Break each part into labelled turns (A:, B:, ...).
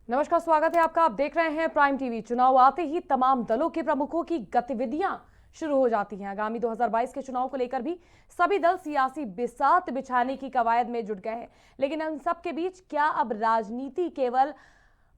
A: नमस्कार, स्वागत है आपका। आप देख रहे हैं प्राइम टीवी। चुनाव आते ही तमाम दलों के प्रमुखों की गतिविधियां शुरू हो जाती हैं। आगामी 2022 के चुनाव को लेकर भी सभी दल सियासी बिसात बिछाने की कवायद में जुट गए हैं। लेकिन इन सब के बीच क्या अब राजनीति केवल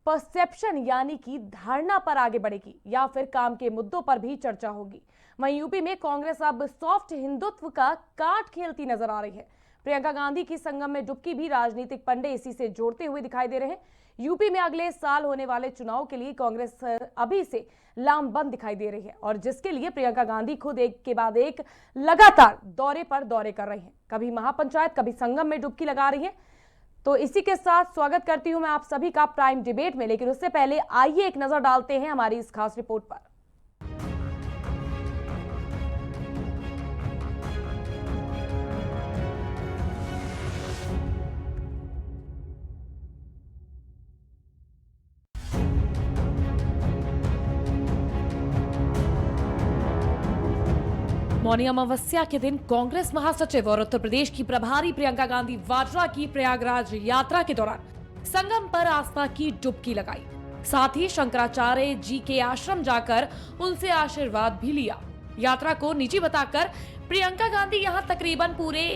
A: परसेप्शन यानी कि धारणा पर आगे बढ़ेगी या फिर काम के मुद्दों पर भी चर्चा होगी? वहीं यूपी में कांग्रेस अब सॉफ्ट हिंदुत्व का कार्ड खेलती नजर आ रही है। प्रियंका गांधी की संगम में डुबकी भी राजनीतिक पंडे इसी से जोड़ते हुए दिखाई दे रहे हैं। यूपी में अगले साल होने वाले चुनाव के लिए कांग्रेस अभी से लामबंद दिखाई दे रही है, और जिसके लिए प्रियंका गांधी खुद एक के बाद एक लगातार दौरे पर दौरे कर रही हैं। कभी महापंचायत, कभी संगम में डुबकी लगा रही है। तो इसी के साथ स्वागत करती हूं मैं आप सभी का प्राइम डिबेट में। लेकिन उससे पहले आइए एक नजर डालते हैं हमारी इस खास रिपोर्ट पर। मौनी अमावस्या के दिन कांग्रेस महासचिव और उत्तर प्रदेश की प्रभारी प्रियंका गांधी वाड्रा की प्रयागराज यात्रा के दौरान संगम पर आस्था की डुबकी लगाई। साथ ही शंकराचार्य जी के आश्रम जाकर उनसे आशीर्वाद भी लिया। यात्रा को निजी बताकर प्रियंका गांधी यहां तकरीबन पूरे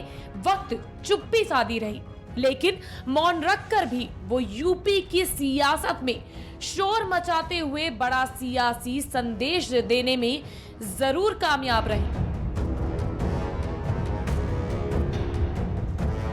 A: वक्त चुप्पी साधी रही, लेकिन मौन रखकर भी वो यूपी की सियासत में शोर मचाते हुए बड़ा सियासी संदेश देने में जरूर कामयाब रही।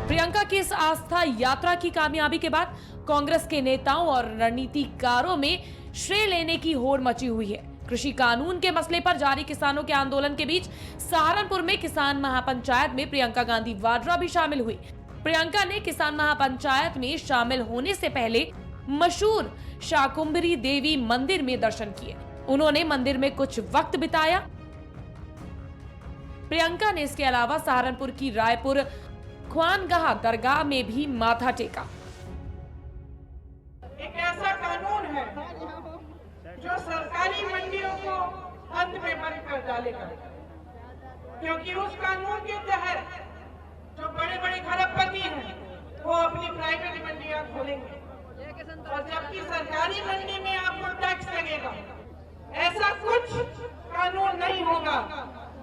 A: प्रियंका की इस आस्था यात्रा की कामयाबी के बाद कांग्रेस के नेताओं और रणनीतिकारों में श्रेय लेने की होड़ मची हुई है। कृषि कानून के मसले पर जारी किसानों के आंदोलन के बीच सहारनपुर में किसान महापंचायत में प्रियंका गांधी वाड्रा भी शामिल हुई। प्रियंका ने किसान महापंचायत में शामिल होने से पहले मशहूर शाकुंभरी देवी मंदिर में दर्शन किए। उन्होंने मंदिर में कुछ वक्त बिताया। प्रियंका ने इसके अलावा सहारनपुर की रायपुर ख्वानगाह दरगाह में भी माथा टेका।
B: एक ऐसा कानून है जो सरकारी मंडियों को अंत में बंद कर डालेगा, क्योंकि उस कानून के तहत जो बड़े बड़े खरबपति हैं वो अपनी प्राइवेट मंडियां खोलेंगे, और जबकि सरकारी मंडी में आपको टैक्स लगेगा। ऐसा कुछ कानून नहीं होगा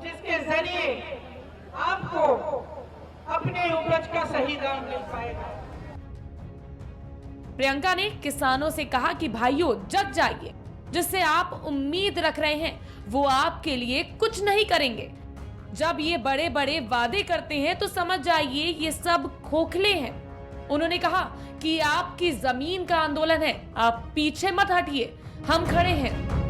B: जिसके जरिए आपको अपने उपज का सही दाम मिल पाएगा।
A: प्रियंका ने किसानों से कहा कि भाइयों जग जाइए, जिससे आप उम्मीद रख रहे हैं वो आपके लिए कुछ नहीं करेंगे। जब ये बड़े बड़े वादे करते हैं तो समझ जाइए ये सब खोखले हैं। उन्होंने कहा कि आपकी जमीन का आंदोलन है, आप पीछे मत हटिए, हम खड़े हैं।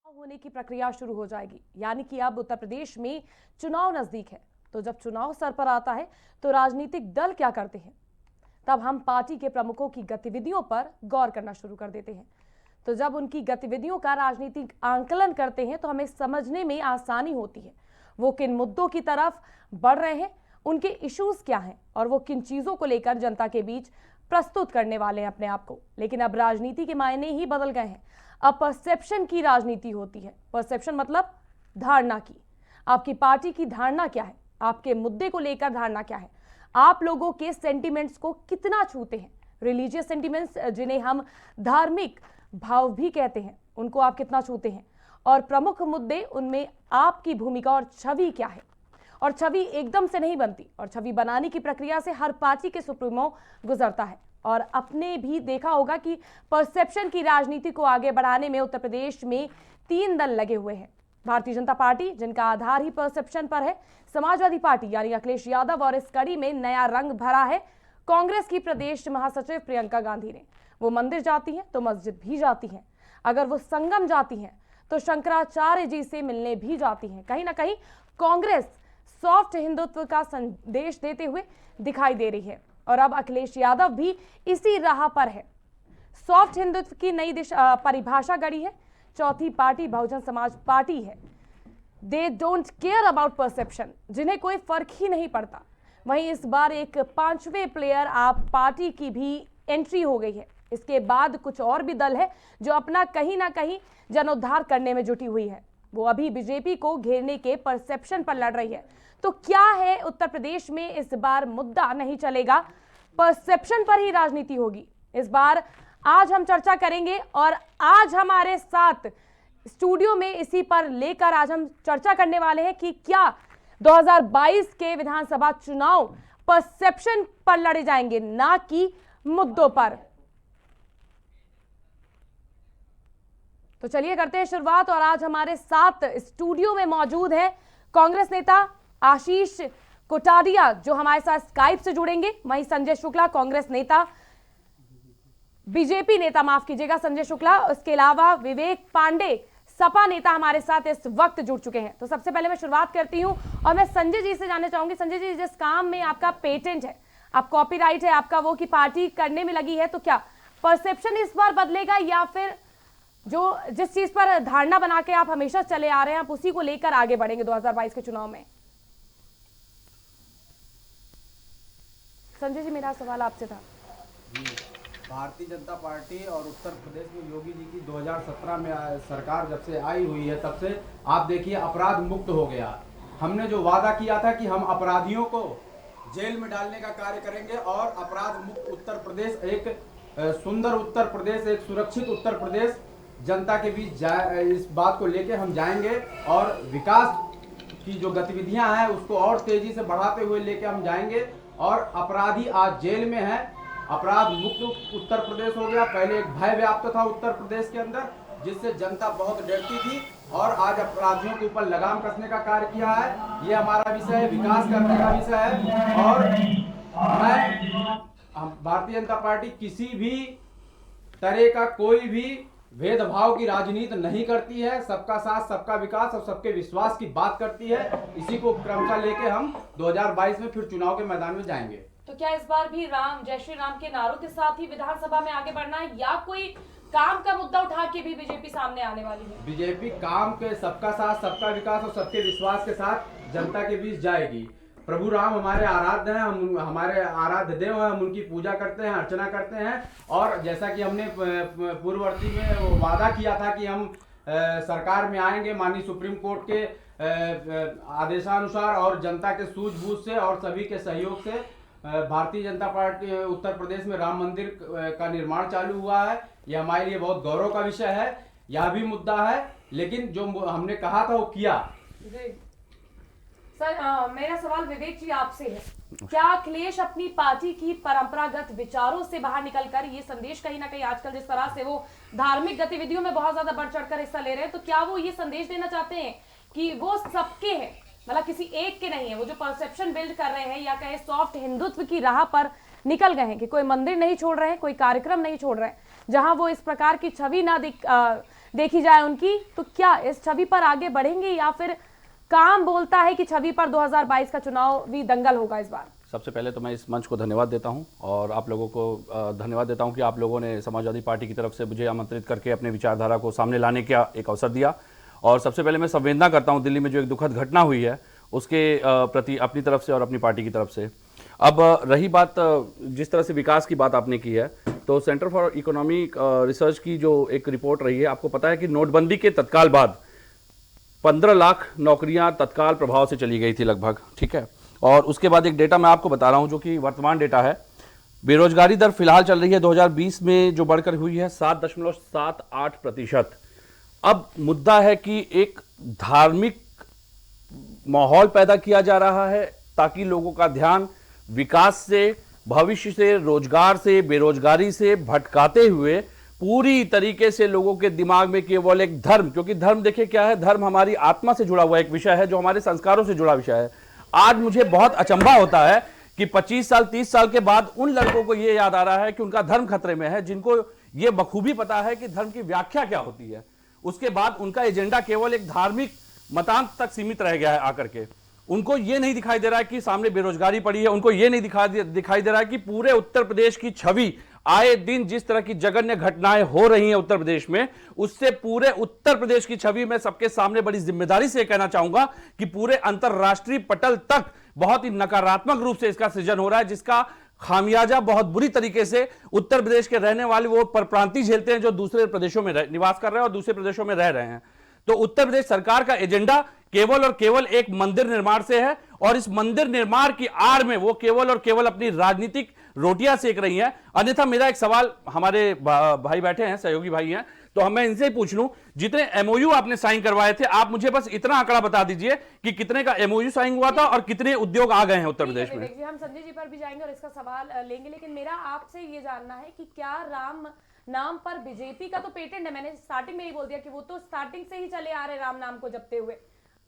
A: होने की प्रक्रिया शुरू हो जाएगी, यानी कि अब उत्तर प्रदेश में चुनाव नजदीक है। तो जब चुनाव सर पर आता है तो राजनीतिक दल क्या करते हैं? तब हम पार्टी के प्रमुखों की गतिविधियों पर गौर करना शुरू कर देते हैं। तो जब उनकी गतिविधियों का राजनीतिक आंकलन करते हैं तो हमें समझने में आसानी होती है वो किन मुद्दों की तरफ बढ़ रहे हैं, उनके इश्यूज क्या हैं, और वो किन चीजों को लेकर जनता के बीच प्रस्तुत करने वाले हैं अपने आप को। लेकिन अब राजनीति के मायने ही बदल गए हैं। अब परसेप्शन की राजनीति होती है। परसेप्शन मतलब धारणा की। आपकी पार्टी की धारणा क्या है, आपके मुद्दे को लेकर धारणा क्या है, आप लोगों के सेंटिमेंट्स को कितना छूते हैं। रिलीजियस सेंटिमेंट्स, जिन्हें हम धार्मिक भाव भी कहते हैं, उनको आप कितना छूते हैं, और प्रमुख मुद्दे, उनमें आपकी भूमिका और छवि क्या है। और छवि एकदम से नहीं बनती, और छवि बनाने की प्रक्रिया से हर पार्टी के सुप्रीमो गुजरता है। और आपने भी देखा होगा कि परसेप्शन की राजनीति को आगे बढ़ाने में उत्तर प्रदेश में 3 दल लगे हुए हैं। भारतीय जनता पार्टी, जिनका आधार ही परसेप्शन पर है, समाजवादी पार्टी यानी अखिलेश यादव, और इस कड़ी में नया रंग भरा है कांग्रेस की प्रदेश महासचिव प्रियंका गांधी ने। वो मंदिर जाती हैं तो मस्जिद भी जाती हैं, अगर वो संगम जाती हैं तो शंकराचार्य जी से मिलने भी जाती हैं। कहीं ना कहीं कांग्रेस सॉफ्ट हिंदुत्व का संदेश देते हुए दिखाई दे रही है, और अब अखिलेश यादव भी इसी राह पर है। सॉफ्ट हिंदुत्व की नई परिभाषा गढ़ी है। चौथी पार्टी बहुजन समाज पार्टी है। They don't care about perception, जिन्हें कोई फर्क ही नहीं पड़ता। वहीं इस बार एक 5वें प्लेयर आप पार्टी की भी एंट्री हो गई है। इसके बाद कुछ और भी दल है जो अपना कहीं ना कहीं जनोद्धार करने में जुटी हुई है। वो अभी बीजेपी को घेरने के परसेप्शन पर लड़ रही है। तो क्या है उत्तर प्रदेश में इस बार मुद्दा नहीं चलेगा, परसेप्शन पर ही राजनीति होगी इस बार? आज हम चर्चा करेंगे और आज हमारे साथ स्टूडियो में इसी पर लेकर आज हम चर्चा करने वाले हैं कि क्या 2022 के विधानसभा चुनाव परसेप्शन पर लड़े जाएंगे, ना कि मुद्दों पर। तो चलिए करते हैं शुरुआत। और आज हमारे साथ स्टूडियो में मौजूद है कांग्रेस नेता आशीष कोठारिया, जो हमारे साथ स्काइप से जुड़ेंगे। वहीं संजय शुक्ला, कांग्रेस नेता, बीजेपी नेता, माफ कीजिएगा, संजय शुक्ला। उसके अलावा विवेक पांडे, सपा नेता, हमारे साथ इस वक्त जुड़ चुके हैं। तो सबसे पहले मैं शुरुआत करती हूं और मैं संजय जी से जानना चाहूंगी। संजय जी, जिस काम में आपका पेटेंट है, आप कॉपीराइट है आपका, वो की पार्टी करने में लगी है, तो क्या परसेप्शन इस बार बदलेगा या फिर जो जिस चीज पर धारणा बना के आप हमेशा चले आ रहे हैं, आप उसी को लेकर आगे बढ़ेंगे 2022 के चुनाव में? संजय जी, मेरा सवाल आपसे था।
C: भारतीय जनता पार्टी और उत्तर प्रदेश में योगी जी की 2017 में सरकार जब से आई हुई है, तब से आप देखिए अपराध मुक्त हो गया। हमने जो वादा किया था कि हम अपराधियों को जेल में डालने का कार्य करेंगे और अपराध मुक्त उत्तर प्रदेश, एक सुंदर उत्तर प्रदेश, एक सुरक्षित उत्तर प्रदेश जनता के बीच इस बात को लेके हम जाएंगे और विकास की जो गतिविधियां हैं उसको और तेजी से बढ़ाते हुए लेके हम जाएंगे। और अपराधी आज जेल में है, अपराध मुक्त उत्तर प्रदेश हो गया। पहले एक भय व्याप्त था उत्तर प्रदेश के अंदर, जिससे जनता बहुत डरती थी, और आज अपराधियों के ऊपर लगाम कसने का कार्य किया है। ये हमारा विषय है, विकास करने का विषय है। और मैं भारतीय जनता पार्टी किसी भी तरह का कोई भी भेदभाव की राजनीति नहीं करती है, सबका साथ, सबका विकास और सबके विश्वास की बात करती है। इसी को क्रमशः लेके हम 2022 में फिर चुनाव के मैदान में जाएंगे।
A: तो क्या इस बार भी राम, जय श्री राम के नारों के साथ ही विधानसभा में आगे बढ़ना है, या कोई काम का मुद्दा उठा के भी बीजेपी सामने आने वाली है?
C: बीजेपी काम के सबका साथ, सबका विकास और सबके विश्वास के साथ जनता के बीच जाएगी। प्रभु राम हमारे आराध्य हैं, हम हमारे आराध्य देव हैं, हम उनकी पूजा करते हैं, अर्चना करते हैं। और जैसा कि हमने पूर्ववर्ती में वादा किया था कि हम सरकार में आएंगे माननीय सुप्रीम कोर्ट के आदेशानुसार और जनता के सूझबूझ से और सभी के सहयोग से भारतीय जनता पार्टी उत्तर प्रदेश में राम मंदिर का निर्माण चालू हुआ है। यह हमारे लिए बहुत गौरव का विषय है। यह भी मुद्दा है, लेकिन जो हमने कहा था वो किया।
A: सर, मेरा सवाल विवेक जी आपसे है। क्या अखिलेश अपनी पार्टी की परंपरागत विचारों से बाहर निकलकर ये संदेश, कहीं ना कहीं आजकल जिस तरह से वो धार्मिक गतिविधियों में बहुत ज्यादा बढ़ चढ़कर हिस्सा ले रहे हैं, तो क्या वो ये संदेश देना चाहते हैं कि वो सबके हैं, मतलब किसी एक के नहीं है? वो जो परसेप्शन बिल्ड कर रहे हैं, या कहे सॉफ्ट हिंदुत्व की राह पर निकल गए हैं कि कोई मंदिर नहीं छोड़ रहे हैं, कोई कार्यक्रम नहीं छोड़ रहे हैं जहां वो इस प्रकार की छवि ना देखी जाए उनकी, तो क्या इस छवि पर आगे बढ़ेंगे, या फिर काम बोलता है कि छवि पर 2022 का चुनावी दंगल होगा इस बार?
D: सबसे पहले तो मैं इस मंच को धन्यवाद देता हूं और आप लोगों को धन्यवाद देता हूं कि आप लोगों ने समाजवादी पार्टी की तरफ से मुझे आमंत्रित करके अपने विचारधारा को सामने लाने का एक अवसर दिया। और सबसे पहले मैं संवेदना करता हूं दिल्ली में जो एक दुखद घटना हुई है उसके प्रति अपनी तरफ से और अपनी पार्टी की तरफ से। अब रही बात जिस तरह से विकास की बात आपने की है, तो सेंटर फॉर इकोनॉमिक रिसर्च की जो एक रिपोर्ट रही है, आपको पता है कि नोटबंदी के तत्काल बाद 15 लाख नौकरियां तत्काल प्रभाव से चली गई थी लगभग, ठीक है। और उसके बाद एक डेटा मैं आपको बता रहा हूं जो कि वर्तमान डेटा है। बेरोजगारी दर फिलहाल चल रही है 2020 में जो बढ़कर हुई है 7.78%। अब मुद्दा है कि एक धार्मिक माहौल पैदा किया जा रहा है ताकि लोगों का ध्यान विकास से, भविष्य से, रोजगार से, बेरोजगारी से भटकाते हुए पूरी तरीके से लोगों के दिमाग में केवल एक धर्म, क्योंकि धर्म देखिए क्या है, धर्म हमारी आत्मा से जुड़ा हुआ एक विषय है, जो हमारे संस्कारों से जुड़ा विषय है। आज मुझे बहुत अचंभा होता है कि 25 साल 30 साल के बाद उन लड़कों को यह याद आ रहा है कि उनका धर्म खतरे में है, जिनको यह बखूबी पता है कि धर्म की व्याख्या क्या होती है। उसके बाद उनका एजेंडा केवल एक धार्मिक मतांत तक सीमित रह गया है आकर के। उनको यह नहीं दिखाई दे रहा है कि सामने बेरोजगारी पड़ी है, उनको यह नहीं दिखाई दे रहा है कि पूरे उत्तर प्रदेश की छवि, आए दिन जिस तरह की जघन्य घटनाएं हो रही हैं उत्तर प्रदेश में, उससे पूरे उत्तर प्रदेश की छवि में सबके सामने बड़ी जिम्मेदारी से कहना चाहूंगा कि पूरे अंतरराष्ट्रीय पटल तक बहुत ही नकारात्मक रूप से इसका सृजन हो रहा है, जिसका खामियाजा बहुत बुरी तरीके से उत्तर प्रदेश के रहने वाले वो परप्रांतीय झेलते हैं जो दूसरे प्रदेशों में निवास कर रहे हैं और दूसरे प्रदेशों में रह रहे हैं। तो उत्तर प्रदेश सरकार का एजेंडा केवल और केवल एक मंदिर निर्माण से है और इस मंदिर निर्माण की आड़ में वो केवल और केवल अपनी राजनीतिक रोटियां सेक रही हैं। अन्यथा मेरा एक सवाल, हमारे भाई बैठे हैं, सहयोगी भाई हैं, तो मैं इनसे पूछ लूं, जितने एमओयू आपने साइन करवाए थे, आप मुझे बस इतना आंकड़ा बता दीजिए कि कितने का एमओयू साइन हुआ था और कितने उद्योग आ गए हैं उत्तर प्रदेश में।
A: जी, हम संजय जी पर भी जाएंगे और इसका सवाल लेंगे, लेकिन मेरा आपसे ये जानना है कि क्या राम नाम पर बीजेपी का तो पेटेंट है, मैंने स्टार्टिंग में ही बोल दिया कि वो तो स्टार्टिंग से ही चले आ रहे राम नाम को जपते हुए।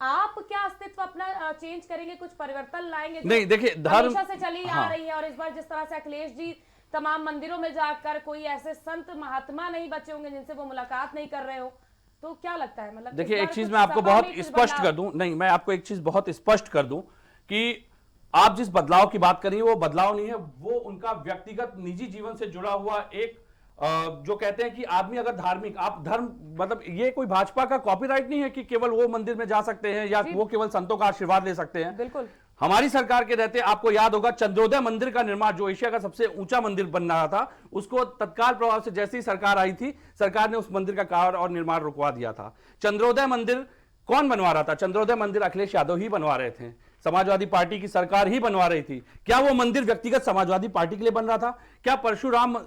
A: आप क्या अस्तित्व अपना चेंज करेंगे, कुछ परिवर्तन लाएंगे?
D: नहीं, देखिए, धर्म
A: हमेशा से चली आ रही है और इस बार जिस तरह से अखिलेश जी तमाम मंदिरों में जाकर कोई ऐसे संत महात्मा नहीं बचे होंगे जिनसे वो मुलाकात नहीं कर रहे हो, तो क्या लगता है? मतलब
D: देखिए, एक चीज मैं आपको बहुत स्पष्ट कर दूं, नहीं, मैं आपको एक चीज बहुत स्पष्ट कर दूं कि आप जिस बदलाव की बात करिए वो बदलाव नहीं है, वो उनका व्यक्तिगत निजी जीवन से जुड़ा हुआ एक जो कहते हैं कि आदमी अगर धार्मिक, आप धर्म, मतलब ये कोई भाजपा का कॉपीराइट नहीं है कि केवल वो मंदिर में जा सकते हैं या वो केवल संतों का आशीर्वाद ले सकते हैं।
A: बिल्कुल,
D: हमारी सरकार के रहते आपको याद होगा चंद्रोदय मंदिर का निर्माण, जो एशिया का सबसे ऊंचा मंदिर बन रहा था, उसको तत्काल प्रभाव से जैसे ही सरकार आई थी, सरकार ने उस मंदिर का कार्य और निर्माण रुकवा दिया था। चंद्रोदय मंदिर कौन बनवा रहा था? चंद्रोदय मंदिर अखिलेश यादव ही बनवा रहे थे, समाजवादी पार्टी की सरकार ही बनवा रही थी। क्या वो मंदिर व्यक्तिगत समाजवादी पार्टी के लिए बन रहा था? क्या परशुराम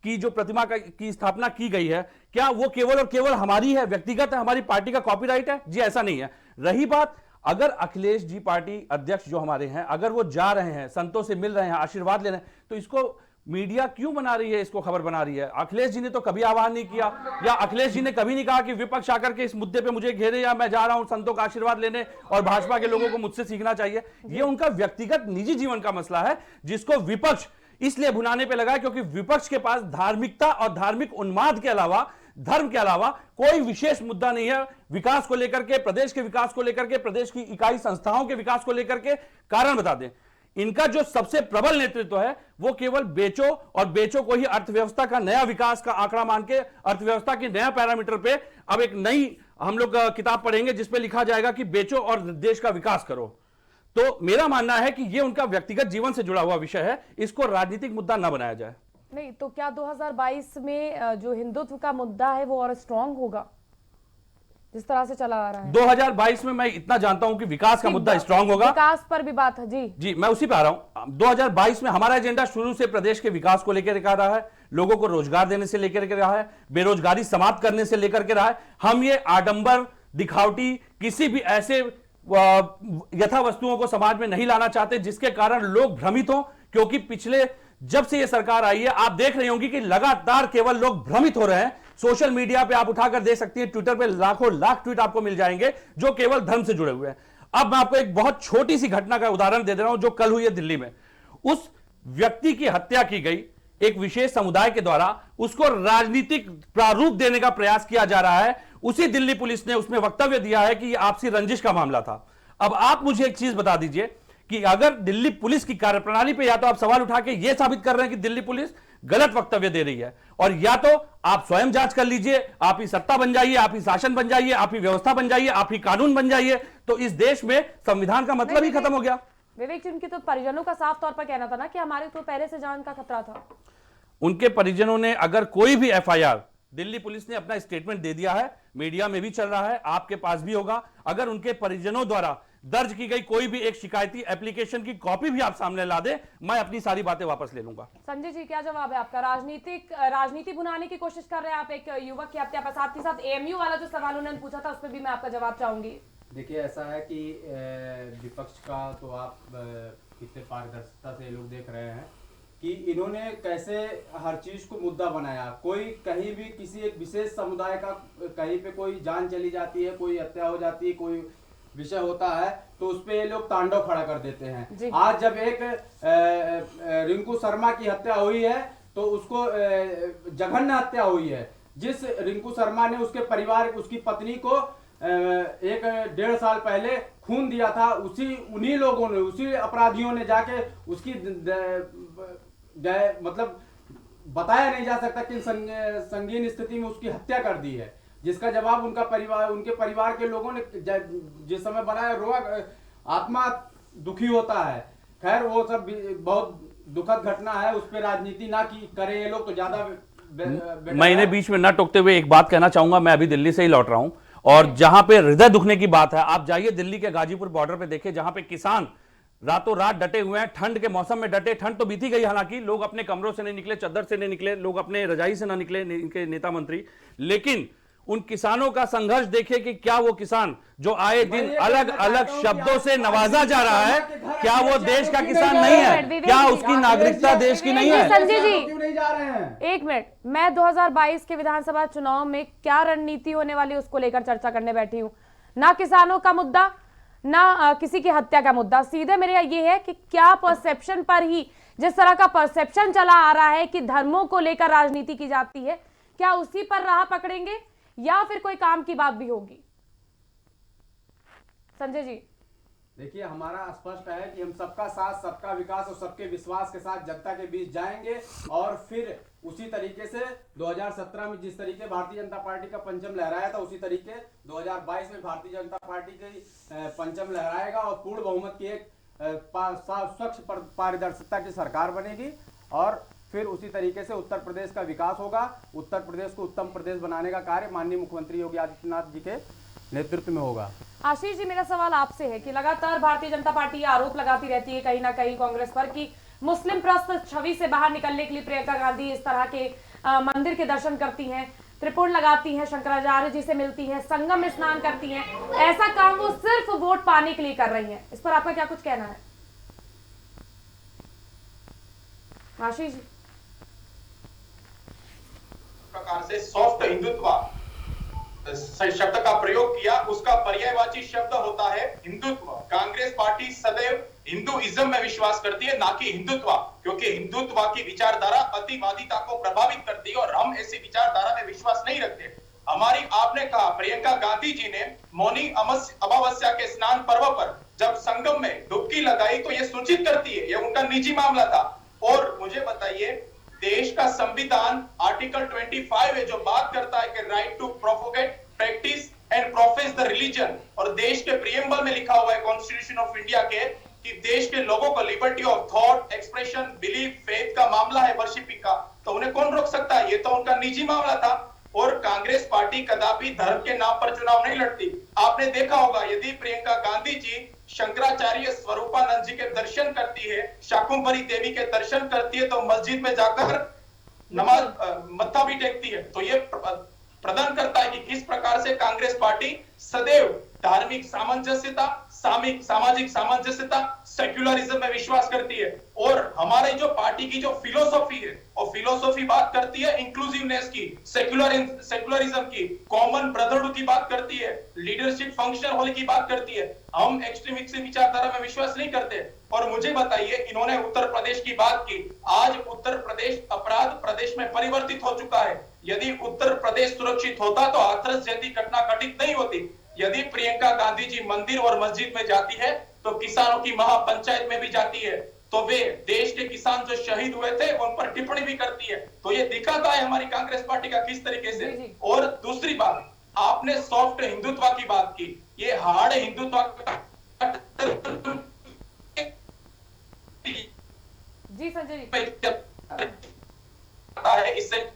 D: की जो प्रतिमा की स्थापना की गई है, क्या वो केवल और केवल हमारी है, व्यक्तिगत है, हमारी पार्टी का कॉपीराइट है? जी ऐसा नहीं है। रही बात, अगर अखिलेश जी पार्टी अध्यक्ष जो हमारे हैं, अगर वो जा रहे हैं, संतों से मिल रहे हैं, आशीर्वाद ले रहे हैं, तो इसको मीडिया क्यों बना रही है, इसको खबर बना रही है? अखिलेश जी ने तो कभी आह्वान नहीं किया, या अखिलेश जी ने कभी नहीं कहा कि विपक्ष आकर के इस मुद्दे पे मुझे घेरे या मैं जा रहा हूं संतों का आशीर्वाद लेने और भाजपा के लोगों को मुझसे सीखना चाहिए। ये उनका व्यक्तिगत निजी जीवन का मसला है, जिसको विपक्ष इसलिए भुनाने पे लगा है क्योंकि विपक्ष के पास धार्मिकता और धार्मिक उन्माद के अलावा, धर्म के अलावा कोई विशेष मुद्दा नहीं है। विकास को लेकर के, प्रदेश के विकास को लेकर के, प्रदेश की इकाई संस्थाओं के विकास को लेकर के कारण बता दें। इनका जो सबसे प्रबल नेतृत्व है वो केवल बेचो और बेचो को ही अर्थव्यवस्था का नया विकास का आंकड़ा मान के, अर्थव्यवस्था के नया पैरामीटर पे अब एक नई हम लोग किताब पढ़ेंगे जिसपे लिखा जाएगा कि बेचो और देश का विकास करो। तो मेरा मानना है कि ये उनका व्यक्तिगत जीवन से जुड़ा हुआ विषय है, इसको राजनीतिक मुद्दा न बनाया जाए।
A: नहीं तो क्या 2022 में जो हिंदुत्व का मुद्दा है वो और स्ट्रांग होगा जिस तरह से चला आ रहा है?
D: 2022 में मैं इतना जानता हूं कि विकास का मुद्दा स्ट्रांग होगा।
A: विकास पर भी बात है जी,
D: मैं उसी पे आ रहा हूं। 2022 में हमारा एजेंडा शुरू से प्रदेश के विकास को लेकर के रहा है, लोगों को रोजगार देने से लेकर के रहा है, बेरोजगारी समाप्त करने से लेकर के रहा है। हम ये आडंबर, दिखावटी, किसी भी ऐसे यथा वस्तुओं को समाज में नहीं लाना चाहते जिसके कारण लोग भ्रमित हो, क्योंकि पिछले जब से ये सरकार आई है आप देख रहे होंगे कि लगातार केवल लोग भ्रमित हो रहे हैं। सोशल मीडिया पे आप उठाकर देख सकती है, ट्विटर पे लाखों लाख ट्वीट आपको मिल जाएंगे जो केवल धर्म से जुड़े हुए हैं। अब मैं आपको एक बहुत छोटी सी घटना का उदाहरण दे रहा हूं जो कल हुई है दिल्ली में। उस व्यक्ति की हत्या की गई एक विशेष समुदाय के द्वारा, उसको राजनीतिक प्रारूप देने का प्रयास किया जा रहा है। उसी दिल्ली पुलिस ने उसमें वक्तव्य दिया है कि यह आपसी रंजिश का मामला था। अब आप मुझे एक चीज बता दीजिए कि अगर दिल्ली पुलिस की कार्यप्रणाली पे या तो आप सवाल उठा के यह साबित कर रहे हैं कि दिल्ली पुलिस गलत वक्तव्य दे रही है, और या तो आप स्वयं जांच कर लीजिए, आप ही सत्ता बन जाइए, आप ही शासन बन जाइए, आप ही व्यवस्था बन जाइए, आप ही कानून बन जाइए, तो इस देश में संविधान का मतलब ही खत्म हो गया।
A: विवेक जी, उनके तो परिजनों का साफ तौर पर कहना था ना कि हमारे तो पहले से जान का खतरा था।
D: उनके परिजनों ने अगर कोई भी एफआईआर, दिल्ली पुलिस ने अपना स्टेटमेंट दे दिया है, मीडिया में भी चल रहा है, आपके पास भी होगा, अगर उनके परिजनों द्वारा दर्ज की गई कोई भी एक शिकायती एप्लीकेशन की कॉपी भी आप सामने ला दे, मैं अपनी सारी बातें वापस ले लूंगा।
A: संजय जी, क्या जवाब है आपका? राजनीति भुनाने की कोशिश कर रहे हैं आप एक युवक की हत्या पर, साथ ही साथ एएमयू वाला जो सवाल उन्होंने पूछा था उस पर भी मैं आपका जवाब चाहूंगी।
C: देखिए, ऐसा है कि विपक्ष का तो आप कितने पारदर्शिता से लोग देख रहे हैं कि इन्होंने कैसे हर चीज को मुद्दा बनाया। कोई कहीं भी किसी एक विशेष समुदाय का कहीं पे कोई जान चली जाती है, कोई हत्या हो जाती है, कोई विषय होता है तो उस पे ये लोग तांडव खड़ा कर देते हैं। आज जब एक रिंकू शर्मा की हत्या हुई है तो उसको जघन्य हत्या हुई है। जिस रिंकू शर्मा ने उसके परिवार, उसकी पत्नी को 1-1.5 साल पहले खून दिया था, उन्हीं लोगों ने, उसी अपराधियों ने जाके उसकी मतलब बताया नहीं जा सकता कि संगीन स्थिति में उसकी हत्या कर दी है, जिसका जवाब उनके परिवार के लोगों ने जिस समय बनाया, रोआ, आत्मा दुखी होता है। खैर वो सब बहुत दुखद घटना है उस पर राजनीति ना की करें ये लोग तो ज्यादा
D: मैं इन्हें बीच में न टोकते हुए एक बात कहना चाहूंगा। मैं अभी दिल्ली से ही लौट रहा हूं और जहां पे हृदय दुखने की बात है, आप जाइए दिल्ली के गाजीपुर बॉर्डर पे देखिए, जहां पे किसान रातों रात डटे हुए हैं, ठंड के मौसम में डटे। ठंड तो बीती गई, हालांकि लोग अपने कमरों से नहीं निकले, चद्दर से नहीं निकले, लोग अपने रजाई से ना निकले, इनके नेता मंत्री, लेकिन उन किसानों का संघर्ष देखिए कि क्या वो किसान जो आए दिन अलग अलग शब्दों से नवाजा जा रहा है, क्या वो देश का किसान नहीं है? क्या उसकी नागरिकता देश की नहीं है?
A: संजय जी
C: क्यों नहीं जा रहे हैं?
A: एक मिनट, मैं 2022 के विधानसभा चुनाव में क्या रणनीति होने वाली है उसको लेकर चर्चा करने बैठी हूं। ना किसानों का मुद्दा, ना किसी की हत्या का मुद्दा, सीधे मेरा ये है कि क्या परसेप्शन पर ही, जिस तरह का परसेप्शन चला आ रहा है कि धर्मों को लेकर राजनीति की जाती है, क्या उसी पर राह पकड़ेंगे या फिर कोई काम की बात भी होगी? संजय जी
C: देखिए, हमारा स्पष्ट है कि हम सबका साथ, सबका विकास और सबके विश्वास के साथ जनता के बीच जाएंगे और फिर उसी तरीके से 2017 में जिस तरीके भारतीय जनता पार्टी का परचम लहराया था, उसी तरीके 2022 में भारतीय जनता पार्टी की परचम लहराएगा और पूर्ण बहुमत की एक स्वच्छ पारदर्शिता की सरकार बनेगी और फिर उसी तरीके से उत्तर प्रदेश का विकास होगा। उत्तर प्रदेश को उत्तम प्रदेश बनाने का कार्य माननीय मुख्यमंत्री योगी आदित्यनाथ जी के नेतृत्व में होगा।
A: आशीष जी, मेरा सवाल आपसे है कि लगातार भारतीय जनता पार्टी ये आरोप लगाती रहती है कहीं ना कहीं कांग्रेस पर कि मुस्लिम प्रस्त छवि से बाहर निकलने के लिए प्रियंका गांधी इस तरह के मंदिर के दर्शन करती हैं, त्रिपुर लगाती हैं, शंकराचार्य जी से मिलती हैं, संगम में स्नान करती हैं, ऐसा काम वो सिर्फ वोट पाने के लिए कर रही हैं। इस पर आपका क्या कुछ कहना है आशीष जी?
E: प्रकार से सॉफ्ट हिंदुत्व शब्द का प्रयोग किया, उसका पर्यायवाची शब्द होता है हिंदुत्व। कांग्रेस पार्टी सदैव हिंदुइज्म में विश्वास करती है, ना कि हिंदुत्व, क्योंकि हिंदुत्व की विचारधारा अतिवादिता को प्रभावित करती है और हम ऐसी विचारधारा में विश्वास नहीं रखते। हमारी, आपने कहा, प्रियंका गांधी जी ने मौनी अमावस्या के स्नान पर्व पर जब संगम में डुबकी लगाई तो ये सूचित करती है, ये उनका निजी मामला था। और मुझे बताइए, देश का संविधान आर्टिकल 25 है जो बात करता है कि right to propagate, practice and profess the religion, और देश के प्रीएम्बल में लिखा हुआ है कॉन्स्टिट्यूशन ऑफ इंडिया के कि देश के लोगों को liberty of thought, expression, belief, faith का मामला है, वर्शिपिंग का, तो उन्हें कौन रोक सकता है? ये तो उनका निजी मामला था। और कांग्रेस पार्टी कदापि धर्म के नाम पर चुनाव नहीं लड़ती। आपने देखा होगा, यदि प्रियंका गांधी जी शंकराचार्य स्वरूपानंद जी के दर्शन करती है, शाकुंभरी देवी के दर्शन करती है, तो मस्जिद में जाकर नमाज मत्था भी टेकती है। तो ये प्रदान करता है कि किस प्रकार से कांग्रेस पार्टी सदैव धार्मिक सामंजस्यता, सामाजिक सामंजस्यता, सेक्युलरिज्म में विश्वास करती है। और हमारे जो पार्टी की जो फिलोसॉफी है, और फिलोसॉफी बात करती है इंक्लूसिवनेस की, सेक्युलरिज्म की, कॉमन ब्रदरहुड की बात करती है, लीडरशिप फंक्शन होने की बात करती है। हम एक्सट्रीमिस्ट विचारधारा में विश्वास नहीं करते। और मुझे बताइए, इन्होंने उत्तर प्रदेश की बात की, आज उत्तर प्रदेश अपराध प्रदेश में परिवर्तित हो चुका है। यदि उत्तर प्रदेश सुरक्षित होता तो हाथरस जैसी घटना घटित नहीं होती। यदि प्रियंका गांधी जी मंदिर और मस्जिद में जाती है तो किसानों की महापंचायत में भी जाती है, तो वे देश के किसान जो शहीद हुए थे उन पर टिप्पणी भी करती है। तो ये दिखाता है हमारी कांग्रेस पार्टी का किस तरीके से। और दूसरी बात, आपने सॉफ्ट हिंदुत्व की बात की, ये हार्ड हिंदुत्व
A: जी संजय जी,
E: इससे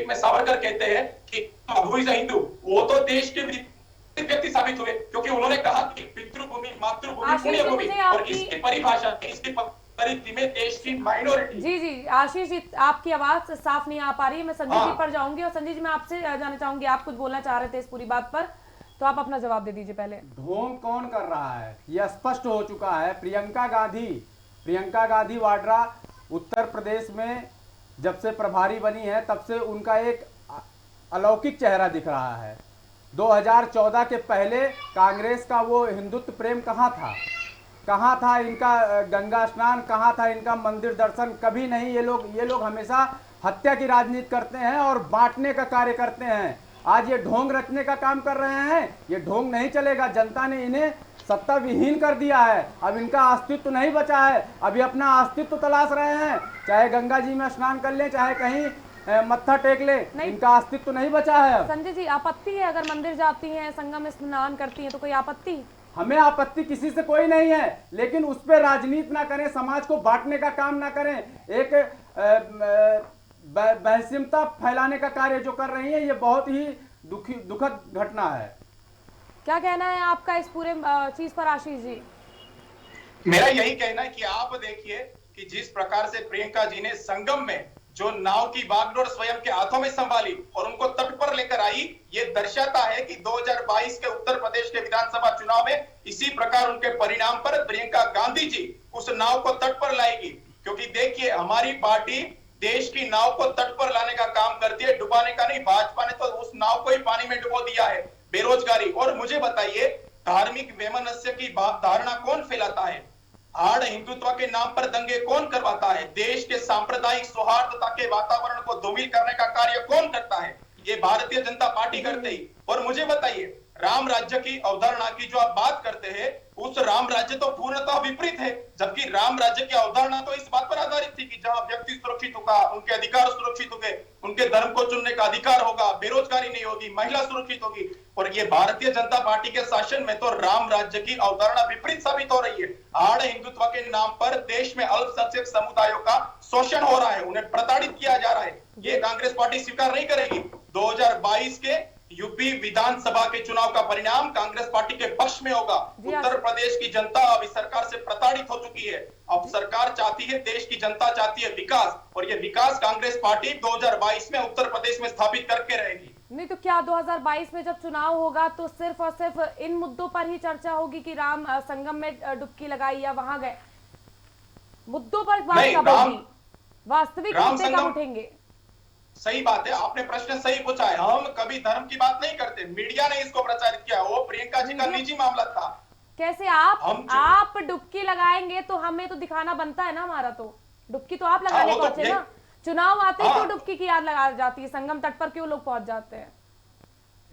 E: में सावरकर कहते हैं कि हिंदू, वो तो देश के व्यक्ति साबित हुए, क्योंकि उन्होंने कहा कि पितृभूमि, मातृभूमि, पुण्यभूमि, और इसकी परिभाषा, इसकी परिधि में देश की माइनॉरिटी।
A: जी जी आशीष जी, आपकी आवाज साफ नहीं आ पा रही है। मैं संजय जी पर जाऊंगी और संजय जी मैं आपसे जानना चाहूंगी, आप कुछ बोलना चाह रहे थे इस पूरी बात पर, तो आप अपना जवाब दे दीजिए पहले।
C: ढोंग कौन कर रहा है यह स्पष्ट हो चुका है। प्रियंका गांधी वाड्रा उत्तर प्रदेश में जब से प्रभारी बनी है तब से उनका एक अलौकिक चेहरा दिख रहा है। 2014 के पहले कांग्रेस का वो हिंदुत्व प्रेम कहाँ था इनका गंगा स्नान, कहाँ था इनका मंदिर दर्शन? कभी नहीं। ये लोग हमेशा हत्या की राजनीति करते हैं और बांटने का कार्य करते हैं। आज ये ढोंग रचने का काम कर रहे हैं। ये ढोंग नहीं चलेगा। जनता ने इन्हें सत्ता विहीन कर दिया है। अब इनका अस्तित्व नहीं बचा है। अभी अपना अस्तित्व तलाश रहे हैं, चाहे गंगा जी में स्नान कर ले, चाहे कहीं मत्था टेक ले, इनका अस्तित्व नहीं बचा है।
A: संजय जी, आपत्ति है अगर मंदिर जाती हैं, संगम में स्नान करती हैं, तो कोई आपत्ति?
C: हमें आपत्ति किसी से कोई नहीं है, लेकिन उस पर राजनीति ना करें, समाज को बांटने का काम ना करें, एक वैषम्यता फैलाने का कार्य जो कर रही है, ये बहुत ही दुखद घटना है।
A: क्या कहना है आपका इस पूरे चीज पर आशीष जी?
E: मेरा यही कहना है कि आप देखिए कि जिस प्रकार से प्रियंका जी ने संगम में जो नाव की बागडोर स्वयं के हाथों में संभाली और उनको तट पर लेकर आई, ये दर्शाता है कि 2022 के उत्तर प्रदेश के विधानसभा चुनाव में इसी प्रकार उनके परिणाम पर प्रियंका गांधी जी उस नाव को तट पर लाएगी। क्योंकि देखिए, हमारी पार्टी देश की नाव को तट पर लाने का काम करती है, डुबाने का नहीं। भाजपा ने तो उस नाव को ही पानी में डुबो दिया है। बेरोजगारी, और मुझे बताइए, धार्मिक वैमनस्य की धारणा कौन फैलाता है? आड़ हिंदुत्व के नाम पर दंगे कौन करवाता है? देश के सांप्रदायिक सौहार्दता के वातावरण को धूमिल करने का कार्य कौन करता है? ये भारतीय जनता पार्टी करते ही। और मुझे बताइए, राम राज्य की अवधारणा की जो आप बात करते हैं, उस राम राज्य तो पूर्णतः विपरीत है। जबकि राम राज्य की अवधारणा तो इस बात पर आधारित थी कि जहां व्यक्ति सुरक्षित होगा, उनके अधिकार सुरक्षित होंगे, उनके धर्म को चुनने का अधिकार होगा, बेरोजगारी नहीं होगी, महिला सुरक्षित होगी। और ये भारतीय जनता पार्टी के शासन में तो राम राज्य की अवधारणा विपरीत साबित हो रही है। आड़ हिंदुत्व के नाम पर देश में अल्पसंख्यक समुदायों का शोषण हो रहा है, उन्हें प्रताड़ित किया जा रहा है। ये कांग्रेस पार्टी स्वीकार नहीं करेगी। 2022 के यूपी विधानसभा के चुनाव का परिणाम कांग्रेस पार्टी के पक्ष में होगा। उत्तर प्रदेश की जनता अब इस सरकार से प्रताड़ित हो चुकी है। अब सरकार चाहती है, देश की जनता चाहती है विकास, और ये विकास कांग्रेस पार्टी 2022 में उत्तर प्रदेश में स्थापित करके रहेगी।
A: नहीं तो क्या 2022 में जब चुनाव होगा तो सिर्फ और सिर्फ इन मुद्दों पर ही चर्चा होगी कि राम संगम में डुबकी लगाई या वहां गए? मुद्दों पर बात कब होगी? वास्तविक मुद्दे कब उठेंगे?
E: सही बात है, आपने प्रश्न सही पूछा है। हम कभी धर्म की बात नहीं करते, मीडिया ने इसको प्रचारित किया, वो प्रियंका जी का निजी मामला था।
A: कैसे आप डुबकी लगाएंगे तो हमें तो दिखाना बनता है ना हमारा। तो डुबकी तो आप लगाने पहुंचे ना, चुनाव आते ही क्यों डुबकी की याद लगा जाती है? संगम तट पर क्यों लोग पहुंच जाते हैं?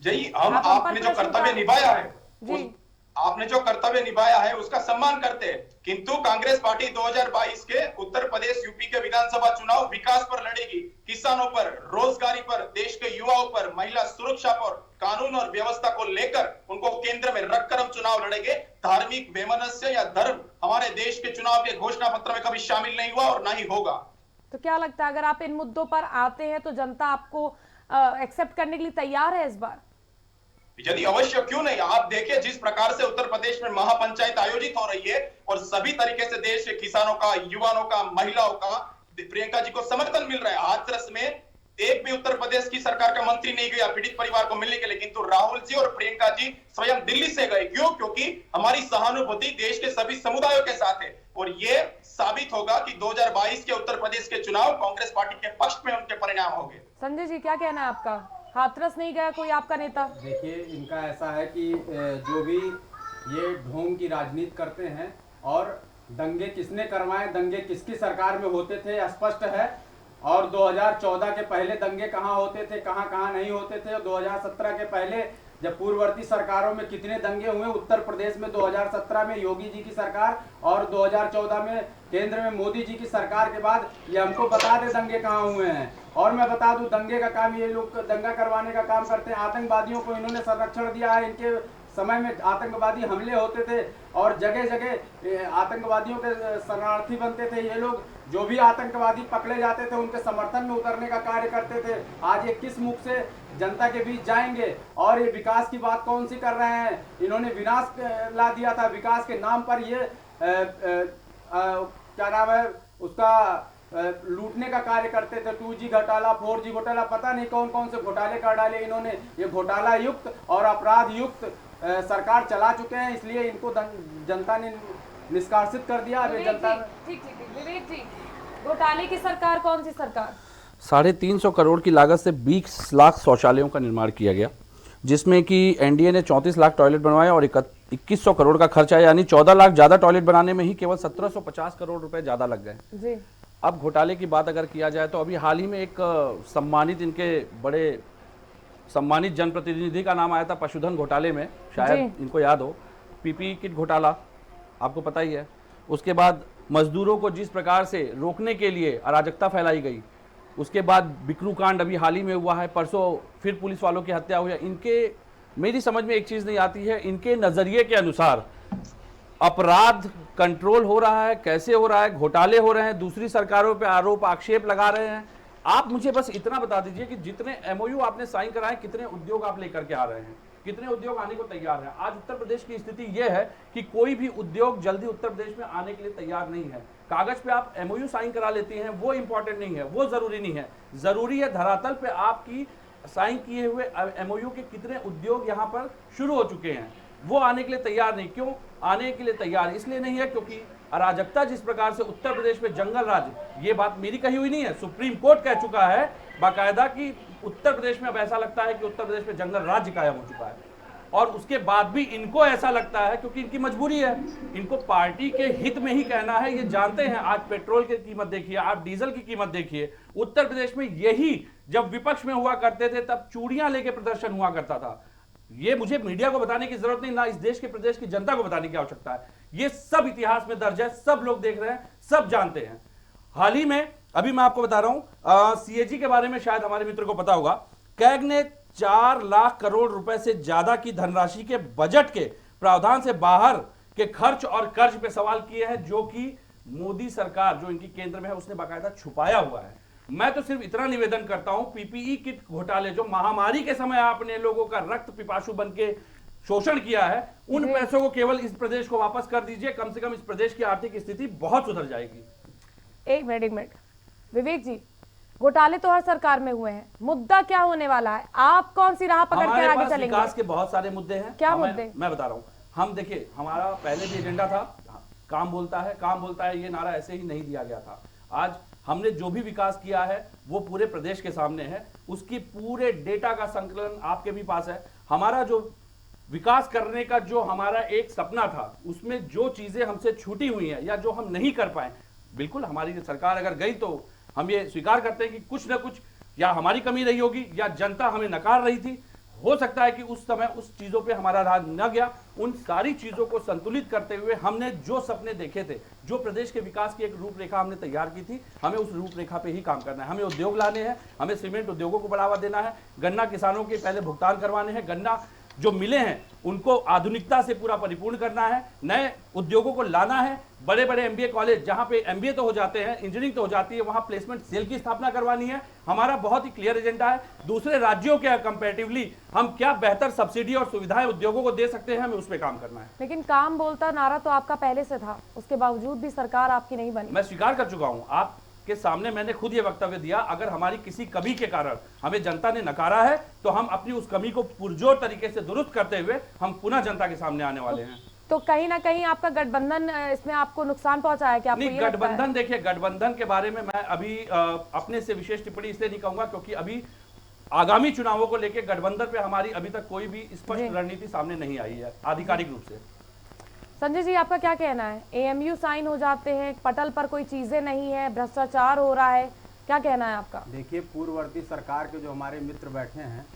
E: जी, आपने जो कर्तव्य निभाया है, आपने जो कर्तव्य निभाया है उसका सम्मान करते हैं। किंतु कांग्रेस पार्टी 2022 के उत्तर प्रदेश यूपी के विधानसभा चुनाव विकास पर लड़ेगी, किसानों पर, रोजगारी पर, देश के युवाओं पर, महिला सुरक्षा पर, कानून और व्यवस्था को लेकर उनको केंद्र में रखकर हम चुनाव लड़ेंगे। धार्मिक वैमनस्य या धर्म हमारे देश के चुनाव के घोषणा पत्र में कभी शामिल नहीं हुआ और ना ही होगा।
A: तो क्या लगता है, अगर आप इन मुद्दों पर आते हैं तो जनता आपको एक्सेप्ट करने के लिए तैयार है इस बार?
E: यदि अवश्य, क्यों नहीं। आप देखिए, जिस प्रकार से उत्तर प्रदेश में महापंचायत आयोजित हो रही है और सभी तरीके से देश के किसानों का, युवाओं का, महिलाओं का प्रियंका जी को समर्थन मिल रहा है। हाथरस में एक भी उत्तर प्रदेश की सरकार का मंत्री नहीं गया पीड़ित परिवार को मिलने के लिए, किंतु राहुल जी और प्रियंका जी स्वयं दिल्ली से गए। क्यों? क्योंकि हमारी सहानुभूति देश के सभी समुदायों के साथ है। और ये साबित होगा कि 2022 के उत्तर प्रदेश के चुनाव कांग्रेस पार्टी के पक्ष में उनके परिणाम होंगे।
A: संजय जी, क्या कहना है आपका? हाथरस नहीं गया कोई आपका नेता?
C: देखिए, इनका ऐसा है कि जो भी ये ढोंग की राजनीति करते हैं, और दंगे किसने करवाए, दंगे किसकी सरकार में होते थे स्पष्ट है। और 2014 के पहले दंगे कहाँ होते थे, कहाँ कहाँ नहीं होते थे। और 2017 के पहले जब पूर्ववर्ती सरकारों में कितने दंगे हुए उत्तर प्रदेश में, 2017 में योगी जी की सरकार और 2014 में केंद्र में मोदी जी की सरकार के बाद, ये हमको बता दे दंगे कहाँ हुए हैं। और मैं बता दूं, दंगे का काम ये लोग दंगा करवाने का काम करते हैं। आतंकवादियों को इन्होंने संरक्षण दिया है। इनके समय में आतंकवादी हमले होते थे और जगह जगह आतंकवादियों के शरणार्थी बनते थे। ये लोग जो भी आतंकवादी पकड़े जाते थे उनके समर्थन में उतरने का कार्य करते थे। आज ये किस मुख से जनता के बीच जाएंगे? और ये विकास की बात कौन सी कर रहे हैं? इन्होंने विनाश ला दिया था। विकास के नाम पर ये क्या नाम है उसका, लूटने का कार्य करते थे। 2G घोटाला, 4G घोटाला, पता नहीं कौन कौन से घोटाले कर डाले इन्होंने। ये घोटाला युक्त और अपराध युक्त सरकार चला चुके हैं, इसलिए इनको जनता ने निष्कासित कर दिया। जनता
A: ठीक, विवेक जी, घोटाले की सरकार कौन सी सरकार?
D: 350 करोड़ की लागत से 20 लाख शौचालयों का निर्माण किया गया, जिसमें कि एनडीए ने 34 लाख टॉयलेट बनवाए और 2100 करोड़ का खर्च आया, यानी 14 लाख ज्यादा टॉयलेट बनाने में ही केवल 1750 करोड़ रुपए ज्यादा लग गए
A: जी।
D: अब घोटाले की बात अगर किया जाए तो अभी हाल ही में एक सम्मानित, इनके बड़े सम्मानित जनप्रतिनिधि का नाम आया था पशुधन घोटाले में, शायद इनको याद हो, पीपीई किट घोटाला आपको पता ही है। उसके बाद मजदूरों को जिस प्रकार से रोकने के लिए अराजकता फैलाई गई, उसके बाद बिकरू कांड अभी हाल ही में हुआ है, परसों फिर पुलिस वालों की हत्या हुई है। इनके मेरी समझ में एक चीज नहीं आती है, इनके नजरिए के अनुसार अपराध कंट्रोल हो रहा है, कैसे हो रहा है, घोटाले हो रहे हैं, दूसरी सरकारों पे आरोप आक्षेप लगा रहे हैं। आप मुझे बस इतना बता दीजिए कि जितने एमओयू आपने साइन कराए, कितने उद्योग आप लेकर के आ रहे हैं, कितने उद्योग आने को तैयार हैं। आज उत्तर प्रदेश की स्थिति यह है कि कोई भी उद्योग जल्दी उत्तर प्रदेश में आने के लिए तैयार नहीं है। कागज पे आप एमओयू साइन करा लेती हैं, वो इंपॉर्टेंट नहीं है, वो जरूरी नहीं है। जरूरी है धरातल पे आपकी साइन किए हुए एमओयू के कितने उद्योग यहाँ पर शुरू हो चुके हैं। वो आने के लिए तैयार नहीं। क्यों आने के लिए तैयार इसलिए नहीं है क्योंकि अराजकता जिस प्रकार से उत्तर प्रदेश में जंगल राज, ये बात मेरी कही हुई नहीं है, सुप्रीम कोर्ट कह चुका है बाकायदा कि उत्तर प्रदेश में अब ऐसा लगता है कि उत्तर प्रदेश में जंगल राज्य कायम हो चुका है। और उसके बाद भी इनको ऐसा लगता है क्योंकि इनकी मजबूरी है, इनको पार्टी के हित में ही कहना है। ये जानते हैं आज पेट्रोल की कीमत देखिए, आप डीजल की कीमत देखिए। उत्तर प्रदेश में यही जब विपक्ष में हुआ करते थे तब चूड़ियां लेके प्रदर्शन हुआ करता था। ये मुझे मीडिया को बताने की जरूरत नहीं, ना इस देश के प्रदेश की जनता को बताने की आवश्यकता है। ये सब इतिहास में दर्ज है, सब लोग देख रहे हैं, सब जानते हैं। हाल ही में अभी मैं आपको बता रहा हूं, सीएजी के बारे में शायद हमारे मित्र को पता होगा, कैग ने 4 लाख करोड़ रुपए से ज्यादा की धनराशि के बजट के प्रावधान से बाहर के खर्च और कर्ज पे सवाल किए हैं, जो कि मोदी सरकार जो इनकी केंद्र में है उसने बाकायदा छुपाया हुआ है। मैं तो सिर्फ इतना निवेदन करता हूं, पीपीई किट घोटाले जो महामारी के समय आपने लोगों का रक्त पिपासु बन के शोषण किया है, उन पैसों को केवल इस प्रदेश को वापस कर दीजिए। कम से कम इस प्रदेश की आर्थिक स्थिति बहुत सुधर जाएगी।
A: एक मिनट विवेक जी, घोटाले तो हर सरकार में हुए हैं, मुद्दा क्या होने वाला है? आप कौन सी राह पकड़ के आगे चलेंगे?
D: विकास के बहुत सारे मुद्दे हैं।
A: क्या मुद्दे?
D: मैं बता रहा हूं। हम देखिए, हमारा पहले भी एजेंडा था, काम बोलता है, काम बोलता है, ये नारा ऐसे ही नहीं दिया गया था। आज हमने जो भी विकास किया है वो पूरे प्रदेश के सामने है, उसकी पूरे डेटा का संकलन आपके भी पास है। हमारा जो विकास करने का जो हमारा एक सपना था, उसमें जो चीजें हमसे छूटी हुई हैं या जो हम नहीं कर पाए, बिल्कुल हमारी सरकार अगर गई तो हम ये स्वीकार करते हैं कि कुछ ना कुछ या हमारी कमी रही होगी या जनता हमें नकार रही थी। हो सकता है कि उस समय उस चीजों पे हमारा ध्यान न गया। उन सारी चीजों को संतुलित करते हुए हमने जो सपने देखे थे, जो प्रदेश के विकास की एक रूपरेखा हमने तैयार की थी, हमें उस रूपरेखा पे ही काम करना है। हमें उद्योग लाने हैं, हमें सीमेंट उद्योगों को बढ़ावा देना है, गन्ना किसानों के पहले भुगतान करवाने हैं, गन्ना जो मिले हैं उनको आधुनिकता से पूरा परिपूर्ण करना है, नए उद्योगों को लाना है, बड़े बड़े एमबीए कॉलेज जहां पे एमबीए तो हो जाते हैं, इंजीनियरिंग तो हो जाती है, वहां प्लेसमेंट सेल की स्थापना करवानी है। हमारा बहुत ही क्लियर एजेंडा है। दूसरे राज्यों के कंपैरेटिवली हम क्या बेहतर सब्सिडी और सुविधाएं उद्योगों को दे सकते हैं, हमें उस पर काम करना है।
A: लेकिन काम बोलता नारा तो आपका पहले से था, उसके बावजूद भी सरकार आपकी नहीं बनी।
D: मैं स्वीकार कर चुका हूं, आप के सामने मैंने खुद ये वक्तव्य दिया, अगर हमारी किसी कमी के कारण हमें जनता ने नकारा है तो हम अपनी उस कमी को पुरजोर तरीके से दुरुस्त करते हुए हम पुनः जनता के सामने आने वाले हैं।
A: तो कहीं ना कहीं आपका गठबंधन इसमें आपको नुकसान पहुंचा है क्या?
D: नहीं, गठबंधन देखिए, गठबंधन के बारे में मैं अभी अपने से विशेष टिप्पणी इसलिए नहीं कहूंगा क्योंकि अभी आगामी चुनावों को लेकर गठबंधन पे हमारी अभी तक कोई भी स्पष्ट रणनीति सामने नहीं आई है आधिकारिक रूप से।
A: संजय जी, आपका क्या कहना है? एएमयू साइन हो जाते हैं, पटल पर कोई चीजें नहीं है, भ्रष्टाचार हो रहा है, क्या कहना है आपका?
C: देखिए, पूर्ववर्ती सरकार के जो हमारे मित्र बैठे हैं,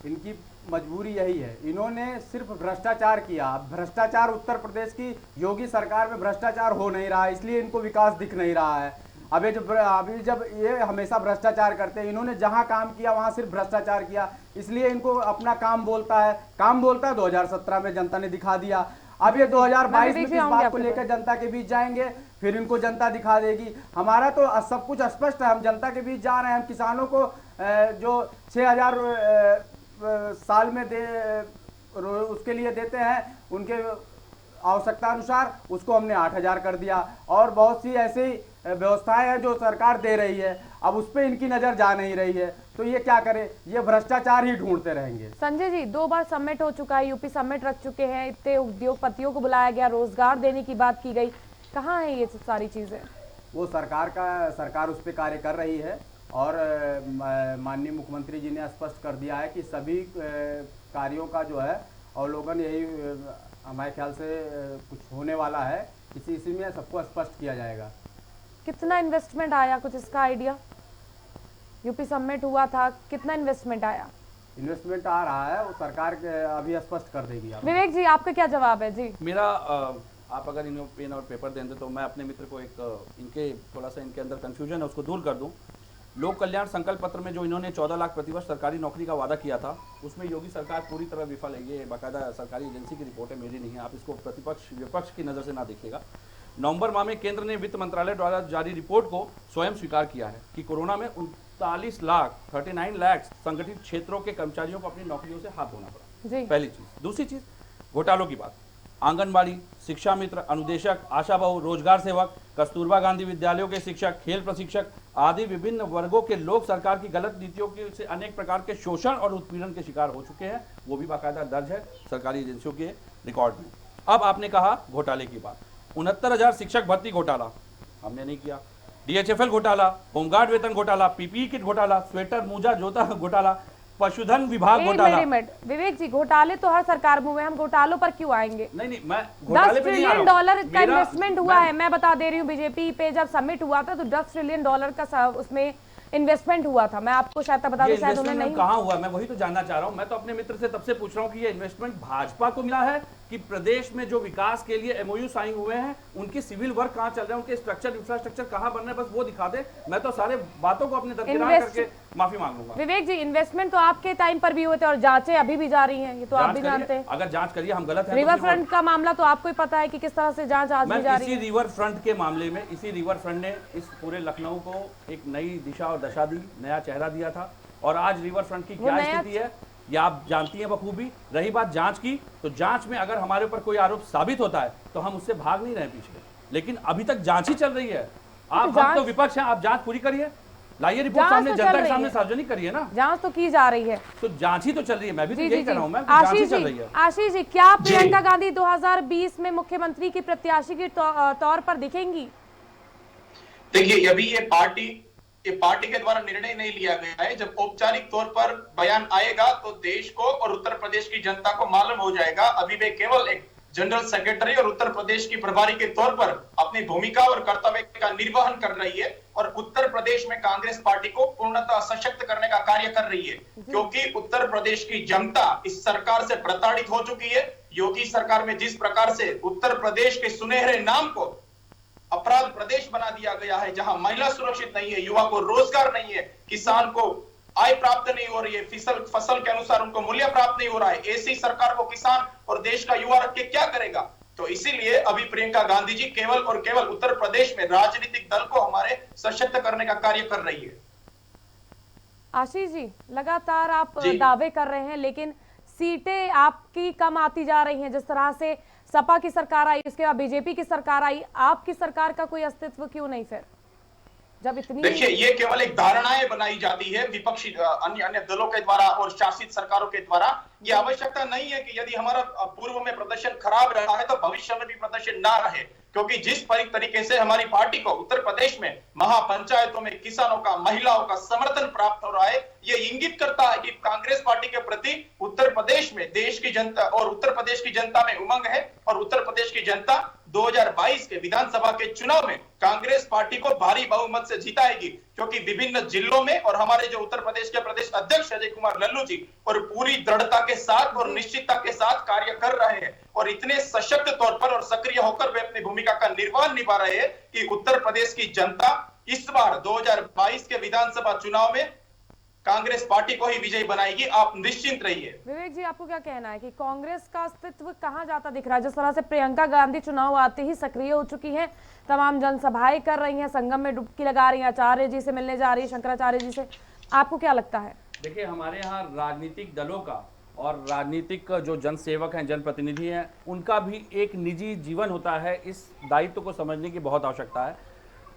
C: इनकी मजबूरी यही है, इन्होंने सिर्फ भ्रष्टाचार किया। भ्रष्टाचार उत्तर प्रदेश की योगी सरकार में भ्रष्टाचार हो नहीं रहा है, इसलिए इनको विकास दिख नहीं रहा है। अभी जब ये हमेशा भ्रष्टाचार करते हैं, इन्होंने जहां काम किया वहां सिर्फ भ्रष्टाचार किया, इसलिए इनको अपना काम बोलता है। 2017 में जनता ने दिखा दिया। अब ये 2022 में किस बात को लेकर जनता के बीच जाएंगे, फिर इनको जनता दिखा देगी। हमारा तो सब कुछ स्पष्ट है, हम जनता के बीच जा रहे हैं। हम किसानों को जो 6000 साल में उसके लिए देते हैं, उनके आवश्यकता अनुसार उसको हमने 8000 कर दिया। और बहुत सी ऐसी व्यवस्थाएं हैं जो सरकार दे रही है, अब उस पर इनकी नजर जा नहीं रही है, तो ये क्या करे, ये भ्रष्टाचार ही ढूंढते रहेंगे।
A: संजय जी, 2 बार समिट हो चुका है, यूपी समिट रख चुके हैं, इतने उद्योगपतियों को बुलाया गया, रोजगार देने की बात की गई, कहाँ है ये सारी चीजें?
C: वो सरकार उस पर कार्य कर रही है और माननीय मुख्यमंत्री जी ने स्पष्ट कर दिया है कि सभी कार्यों का जो है अवलोकन, यही हमारे ख्याल से कुछ होने वाला है, इसी में सबको स्पष्ट किया जाएगा।
A: कितना इन्वेस्टमेंट आया, कुछ इसका आइडिया? यूपी समिट हुआ था, कितना इन्वेस्टमेंट आया?
C: इन्वेस्टमेंट आ रहा है, वो सरकार अभी स्पष्ट कर देगी।
A: विवेक जी, आपका क्या जवाब है? जी,
D: मेरा आप अगर इन्हें पेन और पेपर दें तो मैं अपने मित्र को एक इनके थोड़ा सा इनके अंदर कंफ्यूजन है उसको दूर कर दूं। लोक कल्याण संकल्प पत्र में जो इन्होंने 14 लाख प्रतिवर्ष सरकारी नौकरी का वादा किया था, उसमें योगी सरकार पूरी तरह विफल है। ये बाकायदा सरकारी एजेंसी की रिपोर्ट है, मेरी नहीं है, आप इसको प्रतिपक्ष विपक्ष की नज़र से ना देखिएगा। नवंबर माह में केंद्र ने वित्त मंत्रालय द्वारा जारी रिपोर्ट को स्वयं स्वीकार किया है कि कोरोना में 39 लाख संगठित क्षेत्रों के कर्मचारियों को अपनी नौकरियों से हाथ धोना पड़ा। पहली चीज। दूसरी चीज, घोटालों की बात। आंगनबाड़ी, शिक्षा मित्र, अनुदेशक, आशा बहु, रोजगार सेवक, कस्तूरबा गांधी विद्यालयों के शिक्षक, खेल प्रशिक्षक आदि विभिन्न वर्गों के लोग सरकार की गलत नीतियों से अनेक प्रकार के शोषण और उत्पीड़न के शिकार हो चुके हैं। वो भी बाकायदा दर्ज है सरकारी एजेंसियों के रिकॉर्ड में। अब आपने कहा घोटाले की बात। 69,000 शिक्षक भर्ती घोटाला हमने नहीं किया। DHFL घोटाला, होमगार्ड वेतन घोटाला, PPE किट घोटाला, स्वेटर मोजा जूता घोटाला, पशुधन विभाग घोटाला।
A: विवेक जी, घोटाले तो हर सरकार में हुए, हम घोटालों पर क्यों आएंगे?
D: नहीं, मैं
A: $10 ट्रिलियन का इन्वेस्टमेंट हुआ है। मैं बता दे रही हूँ, बीजेपी पे जब समिट हुआ था तो $10 ट्रिलियन का उसमें इन्वेस्टमेंट हुआ था। मैं आपको शायद बता दूं, शायद उन्हें नहीं।
D: कहाँ हुआ, मैं वही तो जानना चाह रहा हूँ। मैं तो अपने मित्र से तब से पूछ रहा हूँ कि ये इन्वेस्टमेंट भाजपा को मिला है कि प्रदेश में जो विकास के लिए MOU साइन हुए हैं उनके सिविल वर्क कहाँ चल रहे हैं, उनके स्ट्रक्चर इंफ्रास्ट्रक्चर कहाँ बन रहे हैं, बस वो दिखा दे। मैं तो सारे बातों को अपने दरकिनार करके माफी मांग लूंगा।
A: विवेक जी, इन्वेस्टमेंट तो आपके टाइम पर भी हुए थे और जांचें अभी भी जारी हैं, ये तो आप भी जानते हैं।
D: अगर जांच करिए, हम गलत हैं।
A: रिवर फ्रंट का मामला तो आपको ही पता है कि किस तरह से जांच आज भी जारी है।
D: इसी रिवर फ्रंट के मामले में इसी रिवर फ्रंट ने इस पूरे लखनऊ को एक नई दिशा और दशा दी, नया चेहरा दिया था। और आज रिवर फ्रंट की क्या स्थिति है ये आप जानती हैं बखूबी। रही बात जांच की, तो जांच में अगर हमारे ऊपर कोई आरोप साबित होता है तो हम उससे भाग नहीं रहे पीछे, लेकिन अभी तक जांच ही चल रही है। आप हम तो विपक्ष हैं, आप जांच पूरी करिए, लाइए रिपोर्ट सामने, जनता के सामने सार्वजनिक करिए ना।
A: जांच तो की जा रही है,
D: तो जांच ही तो चल रही है। मैं भी तो यही कह रहा हूं, मैं
A: जांच ही चल रही है। आशीष जी, क्या प्रियंका गांधी 2020 में मुख्यमंत्री की प्रत्याशी के तौर पर दिखेंगी?
E: देखिए, अभी ये पार्टी के द्वारा निर्णय नहीं लिया गया है। जब औपचारिक तौर पर बयान आएगा तो देश को और उत्तर प्रदेश की जनता को मालूम हो जाएगा। अभी वे केवल एक जनरल सेक्रेटरी और उत्तर प्रदेश की प्रभारी के तौर पर अपनी भूमिका और कर्तव्य का निर्वहन कर रही है और उत्तर प्रदेश में कांग्रेस पार्टी को पूर्णतः सशक्त करने का कार्य कर रही है, क्योंकि उत्तर प्रदेश की जनता इस सरकार से प्रताड़ित हो चुकी है। योगी सरकार में जिस प्रकार से उत्तर प्रदेश के सुनहरे नाम को अपराध प्रदेश बना दिया गया है, जहां महिला सुरक्षित नहीं है, युवा को रोजगार नहीं है, किसान को आय प्राप्त नहीं हो रही है, फसल के अनुसार उनको मूल्य प्राप्त नहीं हो रहा है, ऐसी सरकार को किसान और देश का युवा रख के क्या करेगा? तो इसीलिए अभी प्रियंका गांधी जी केवल और केवल उत्तर प्रदेश में राजनीतिक दल को हमारे सशक्त करने का कार्य कर रही है।
A: आशीष जी, लगातार आप दावे कर रहे हैं, लेकिन सीटें आपकी कम आती जा रही हैं। जिस तरह से सपा की सरकार आई, उसके बाद बीजेपी की सरकार आई, आपकी सरकार का कोई अस्तित्व क्यों नहीं फिर? जब इतनी,
E: देखिए, ये केवल एक धारणाएं बनाई जाती है विपक्षी अन्य दलों के द्वारा और शासित सरकारों के द्वारा। ये आवश्यकता नहीं है कि यदि हमारा पूर्व में प्रदर्शन खराब रहा है तो भविष्य में भी प्रदर्शन ना रहे, क्योंकि जिस तरीके से हमारी पार्टी को उत्तर प्रदेश में महापंचायतों में किसानों का, महिलाओं का समर्थन प्राप्त हो रहा है, ये इंगित करता है कि कांग्रेस पार्टी के प्रति उत्तर प्रदेश में देश की जनता और उत्तर प्रदेश की जनता में उमंग है। और उत्तर प्रदेश की जनता 2022 के विधानसभा के चुनाव में कांग्रेस पार्टी को भारी बहुमत से जिताएगी, क्योंकि विभिन्न जिलों में और हमारे जो उत्तर प्रदेश के प्रदेश अध्यक्ष अजय कुमार लल्लू जी और पूरी दृढ़ता के साथ और निश्चितता के साथ कार्य कर रहे हैं और इतने सशक्त तौर पर और सक्रिय होकर वे अपनी भूमिका का निर्वहन निभा रहे हैं कि उत्तर प्रदेश की जनता इस बार 2022 के विधानसभा चुनाव में कांग्रेस पार्टी को ही विजयी बनाएगी। आप निश्चिंत रहिए।
A: विवेक जी, आपको क्या कहना है कि कांग्रेस का अस्तित्व कहां जाता दिख रहा है? जिस तरह से प्रियंका गांधी चुनाव आते ही सक्रिय हो चुकी हैं, तमाम जनसभाएं कर रही हैं, संगम में डुबकी लगा रही हैं, आचार्य जी से मिलने जा रही है, शंकराचार्य जी से, आपको क्या लगता है?
D: देखिए, हमारे यहाँ राजनीतिक दलों का और राजनीतिक जो जनसेवक हैं, जनप्रतिनिधि हैं, उनका भी एक निजी जीवन होता है। इस दायित्व को समझने की बहुत आवश्यकता है।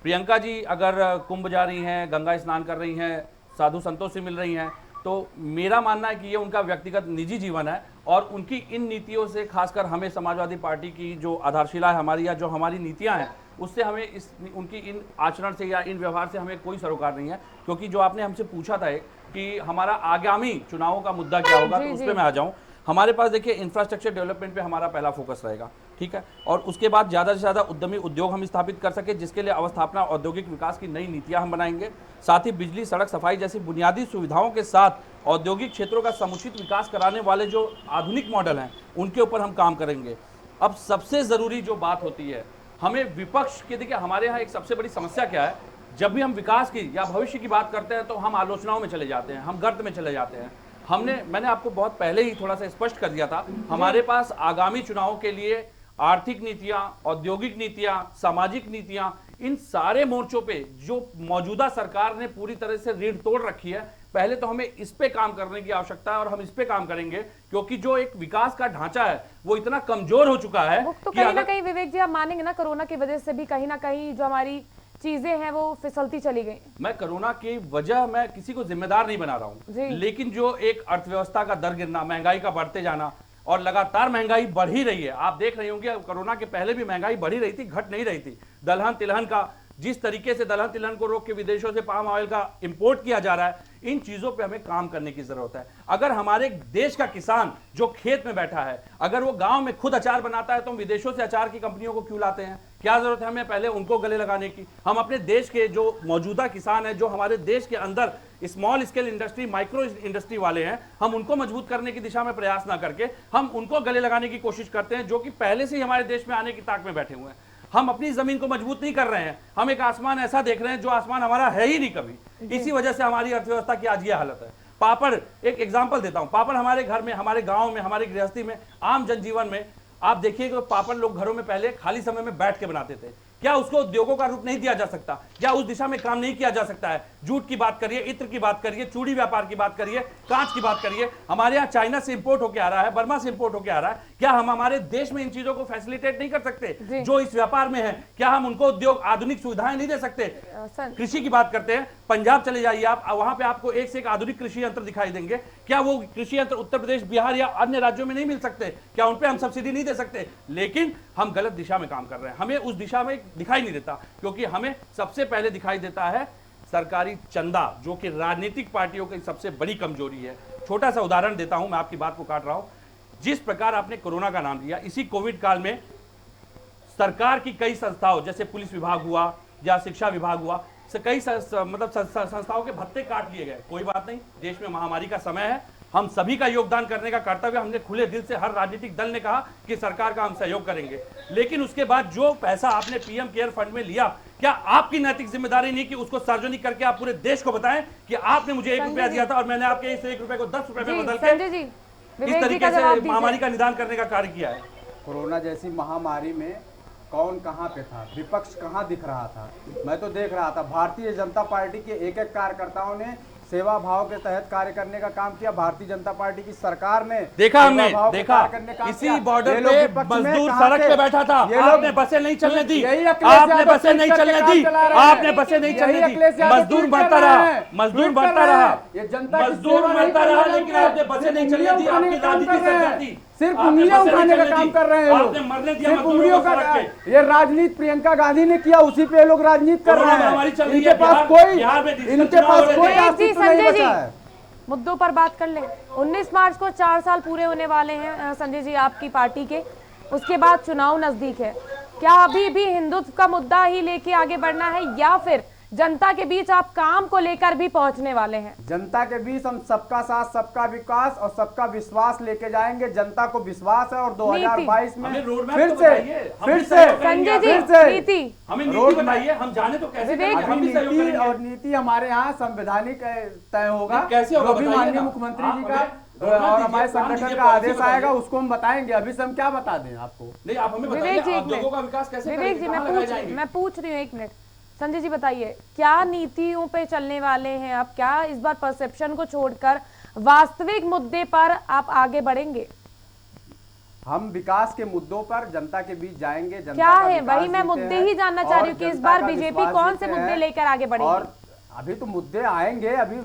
D: प्रियंका जी अगर कुंभ जा रही हैं, गंगा स्नान कर रही हैं, साधु संतों से मिल रही हैं, तो मेरा मानना है कि ये उनका व्यक्तिगत निजी जीवन है और उनकी इन नीतियों से, खासकर हमें समाजवादी पार्टी की जो आधारशिला है हमारी, या जो हमारी नीतियां हैं, उससे हमें उनकी इन आचरण से या इन व्यवहार से हमें कोई सरोकार नहीं है। क्योंकि जो आपने हमसे पूछा था कि हमारा आगामी चुनावों का मुद्दा क्या होगा, तो उस पर मैं आ जाऊँ। हमारे पास देखिए, इंफ्रास्ट्रक्चर डेवलपमेंट पे हमारा पहला फोकस रहेगा, ठीक है, और उसके बाद ज़्यादा से ज़्यादा उद्यमी उद्योग हम स्थापित कर सके, जिसके लिए अवस्थापना, औद्योगिक विकास की नई नीतियां हम बनाएंगे। साथ ही बिजली, सड़क, सफाई जैसी बुनियादी सुविधाओं के साथ औद्योगिक क्षेत्रों का समुचित विकास कराने वाले जो आधुनिक मॉडल हैं, उनके ऊपर हम काम करेंगे। अब सबसे ज़रूरी जो बात होती है, हमें विपक्ष के, देखिए हमारे यहाँ एक सबसे बड़ी समस्या क्या है, जब भी हम विकास की या भविष्य की बात करते हैं तो हम आलोचनाओं में चले जाते हैं, हम गर्त में चले जाते हैं। मैंने आपको बहुत पहले ही थोड़ा सा स्पष्ट कर दिया था, हमारे पास आगामी चुनाव के लिए आर्थिक नीतियां, औद्योगिक नीतियां, सामाजिक नीतियां, इन सारे मोर्चों पे जो मौजूदा सरकार ने पूरी तरह से रीढ़ तोड़ रखी है, पहले तो हमें इस पे काम करने की आवश्यकता है और हम इस पे काम करेंगे, क्योंकि जो एक विकास का ढांचा है वो इतना कमजोर हो चुका है
A: तो
D: कि
A: कहीं ना कहीं विवेक जी आप मानेंगे ना, कोरोना की वजह से भी कहीं ना कहीं जो हमारी चीजें हैं वो फिसलती चली गई।
D: मैं कोरोना की वजह मैं किसी को जिम्मेदार नहीं बना रहा हूं, लेकिन जो एक अर्थव्यवस्था का दर गिरना, महंगाई का बढ़ते जाना, और लगातार महंगाई बढ़ ही रही है। आप देख रहे होंगे कोरोना के पहले भी महंगाई बढ़ी रही थी, घट नहीं रही थी। दलहन तिलहन का जिस तरीके से दलहन तिलहन को रोक के विदेशों से पाम ऑयल का इंपोर्ट किया जा रहा है, इन चीजों पे हमें काम करने की जरूरत है। अगर हमारे देश का किसान जो खेत में बैठा है, अगर वो गांव में खुद अचार बनाता है तो हम विदेशों से अचार की कंपनियों को क्यों लाते हैं? क्या जरूरत है हमें पहले उनको गले लगाने की? हम अपने देश के जो मौजूदा किसान है, जो हमारे देश के अंदर small scale industry, micro industry वाले हैं, हम उनको मजबूत करने की दिशा में प्रयास ना करके हम उनको गले लगाने की कोशिश करते हैं, जो कि पहले से ही हमारे देश में आने की ताक में बैठे हुए हैं। हम अपनी जमीन को मजबूत नहीं कर रहे हैं, हम एक आसमान ऐसा देख रहे हैं जो आसमान हमारा है ही नहीं कभी। इसी वजह से हमारी अर्थव्यवस्था की आज ये हालत है। पापड़, एक एग्जांपल देता हूं, पापड़ हमारे घर में, हमारे गांव में, हमारी गृहस्थी में, आम जनजीवन में आप देखिए कि पापड़ लोग घरों में पहले खाली समय में बैठ के बनाते थे। क्या उसको उद्योगों का रूप नहीं दिया जा सकता? क्या उस दिशा में काम नहीं किया जा सकता है? जूट की बात करिए, इत्र की बात करिए, चूड़ी व्यापार की बात करिए, कांच की बात करिए, हमारे यहाँ चाइना से इंपोर्ट होकर आ रहा है, बर्मा से इंपोर्ट होकर आ रहा है। क्या हम हमारे देश में इन चीजों को फैसिलिटेट नहीं कर सकते जो इस व्यापार में है? क्या हम उनको उद्योग, आधुनिक सुविधाएं नहीं दे सकते? कृषि की बात करते हैं, पंजाब चले जाइए आप, वहां पे आपको एक से एक आधुनिक कृषि यंत्र दिखाई देंगे। क्या वो कृषि यंत्र उत्तर प्रदेश, बिहार या अन्य राज्यों में नहीं मिल सकते? क्या उन पे हम सब्सिडी नहीं दे सकते? लेकिन हम गलत दिशा में काम कर रहे हैं, हमें उस दिशा में दिखाई नहीं देता, क्योंकि हमें सबसे पहले दिखाई देता है सरकारी चंदा, जो कि राजनीतिक पार्टियों की सबसे बड़ी कमजोरी है। छोटा सा उदाहरण देता हूं, मैं आपकी बात को काट रहा हूं। जिस प्रकार आपने कोरोना का नाम लिया, इसी कोविड काल में सरकार की कई संस्थाओं, जैसे पुलिस विभाग हुआ या शिक्षा विभाग हुआ, से कई संस्थाओं के भत्ते काट लिए गए। कोई बात नहीं, देश में महामारी का समय है, हम सभी का योगदान करने का कर्तव्य, हमने खुले दिल से, हर राजनीतिक दल ने कहा कि सरकार का हम सहयोग करेंगे। लेकिन उसके बाद जो पैसा आपने पीएम केयर फंड में लिया, क्या आपकी नैतिक जिम्मेदारी नहीं कि उसको सार्वजनिक करके आप पूरे देश को बताएं कि आपने मुझे 1 रुपया दिया था और मैंने आपके इस 1 रुपए को 10 रुपए में बदल के इस तरीके से महामारी का निदान करने का कार्य किया है।
C: कोरोना जैसी महामारी में कौन कहां पे था, विपक्ष कहां दिख रहा था? मैं तो देख रहा था भारतीय जनता पार्टी के एक एक कार्यकर्ताओं ने सेवा भाव के तहत कार्य करने का काम किया। भारतीय जनता पार्टी की सरकार ने
D: देखा, हमने देखा इसी बॉर्डर पे मजदूर सड़क पे बैठा था, आपने बसें नहीं चलने दी, आपने बसें नहीं चलने दी, आपने बसें नहीं चलने दी, मजदूर मरता रहा, मजदूर मरता रहा, मजदूर मरता रहा, लेकिन आपने बसें नहीं चलने दी। आपकी राजनीति सरकार थी,
C: सिर्फ उंगलियां उठाने का काम कर रहे हैं लोग, सिर्फ उंगलियों का। ये राजनीति प्रियंका गांधी ने किया, उसी पे लोग राजनीति कर रहे हैं। इनके पास कोई अस्तित्व नहीं बचा है।
A: मुद्दों पर बात कर ले। 19 मार्च को 4 साल पूरे होने वाले हैं संजय जी आपकी पार्टी के, उसके बाद चुनाव नजदीक है। क्या अभी भी हिंदुत्व का मुद्दा ही लेके आगे बढ़ना है, या फिर जनता के बीच आप काम को लेकर भी पहुंचने वाले हैं?
C: जनता के बीच हम सबका साथ, सबका विकास और सबका विश्वास लेके जाएंगे। जनता को विश्वास है और 2022 में फिर से
A: संजय जी नीति
D: हमें नीति बताइए, हम जाने तो कैसे
C: नीति और नीति हमारे यहाँ संवैधानिक तय होगा, जो भी माननीय मुख्यमंत्री जी का और हमारे संगठन का आदेश आएगा उसको हम बताएंगे। अभी से हम क्या बता दें आपको?
D: नहीं, आप हमें बताइए उद्योगों का विकास कैसे
A: विवेक जी मैं पूछ रही हूँ, 1 मिनट। संजय जी बताइए, क्या नीतियों पे चलने वाले हैं आप? क्या इस बार परसेप्शन को छोड़कर वास्तविक मुद्दे पर आप आगे बढ़ेंगे?
C: हम विकास के मुद्दों पर जनता के बीच जाएंगे। जनता
A: क्या है वही मैं मुद्दे ही जानना चाह रही हूँ कि इस बार बीजेपी कौन से मुद्दे लेकर आगे बढ़ेगी?
C: और अभी तो मुद्दे आएंगे, अभी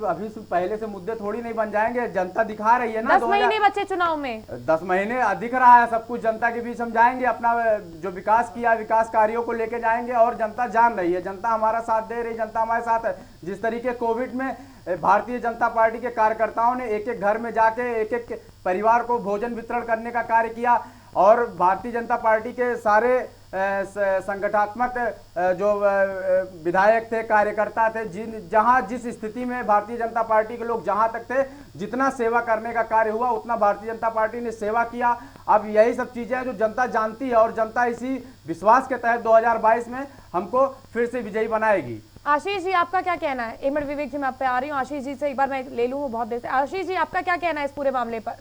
C: पहले से मुद्दे थोड़ी नहीं बन जाएंगे। जनता दिखा रही है ना,
A: 10 महीने बचे चुनाव में,
C: 10 महीने दिख रहा है सब कुछ। जनता के बीच हम जाएंगे, अपना जो विकास किया, विकास कार्यों को लेके जाएंगे और जनता जान रही है, जनता हमारा साथ दे रही, जनता हमारे साथ है। जिस तरीके कोविड में भारतीय जनता पार्टी के कार्यकर्ताओं ने एक एक घर में जाके एक एक परिवार को भोजन वितरण करने का कार्य किया, और भारतीय जनता पार्टी के सारे संगठनात्मक जो विधायक थे, कार्यकर्ता थे, जहां जिस स्थिति में भारतीय जनता पार्टी के लोग जहां तक थे, जितना सेवा करने का कार्य हुआ उतना भारतीय जनता पार्टी ने सेवा किया। अब यही सब चीजें हैं जो जनता जानती है, और जनता इसी विश्वास के तहत 2022 में हमको फिर से विजयी बनाएगी।
A: आशीष जी आपका क्या कहना है? एक मिनट विवेक जी, मैं आप पे आ रही हूँ। आशीष जी से एक बार मैं ले लूँ, वो बहुत देर से। आशीष जी आपका क्या कहना है इस पूरे मामले पर?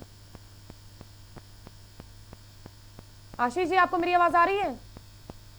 A: आशीष जी आपको मेरी आवाज आ रही है?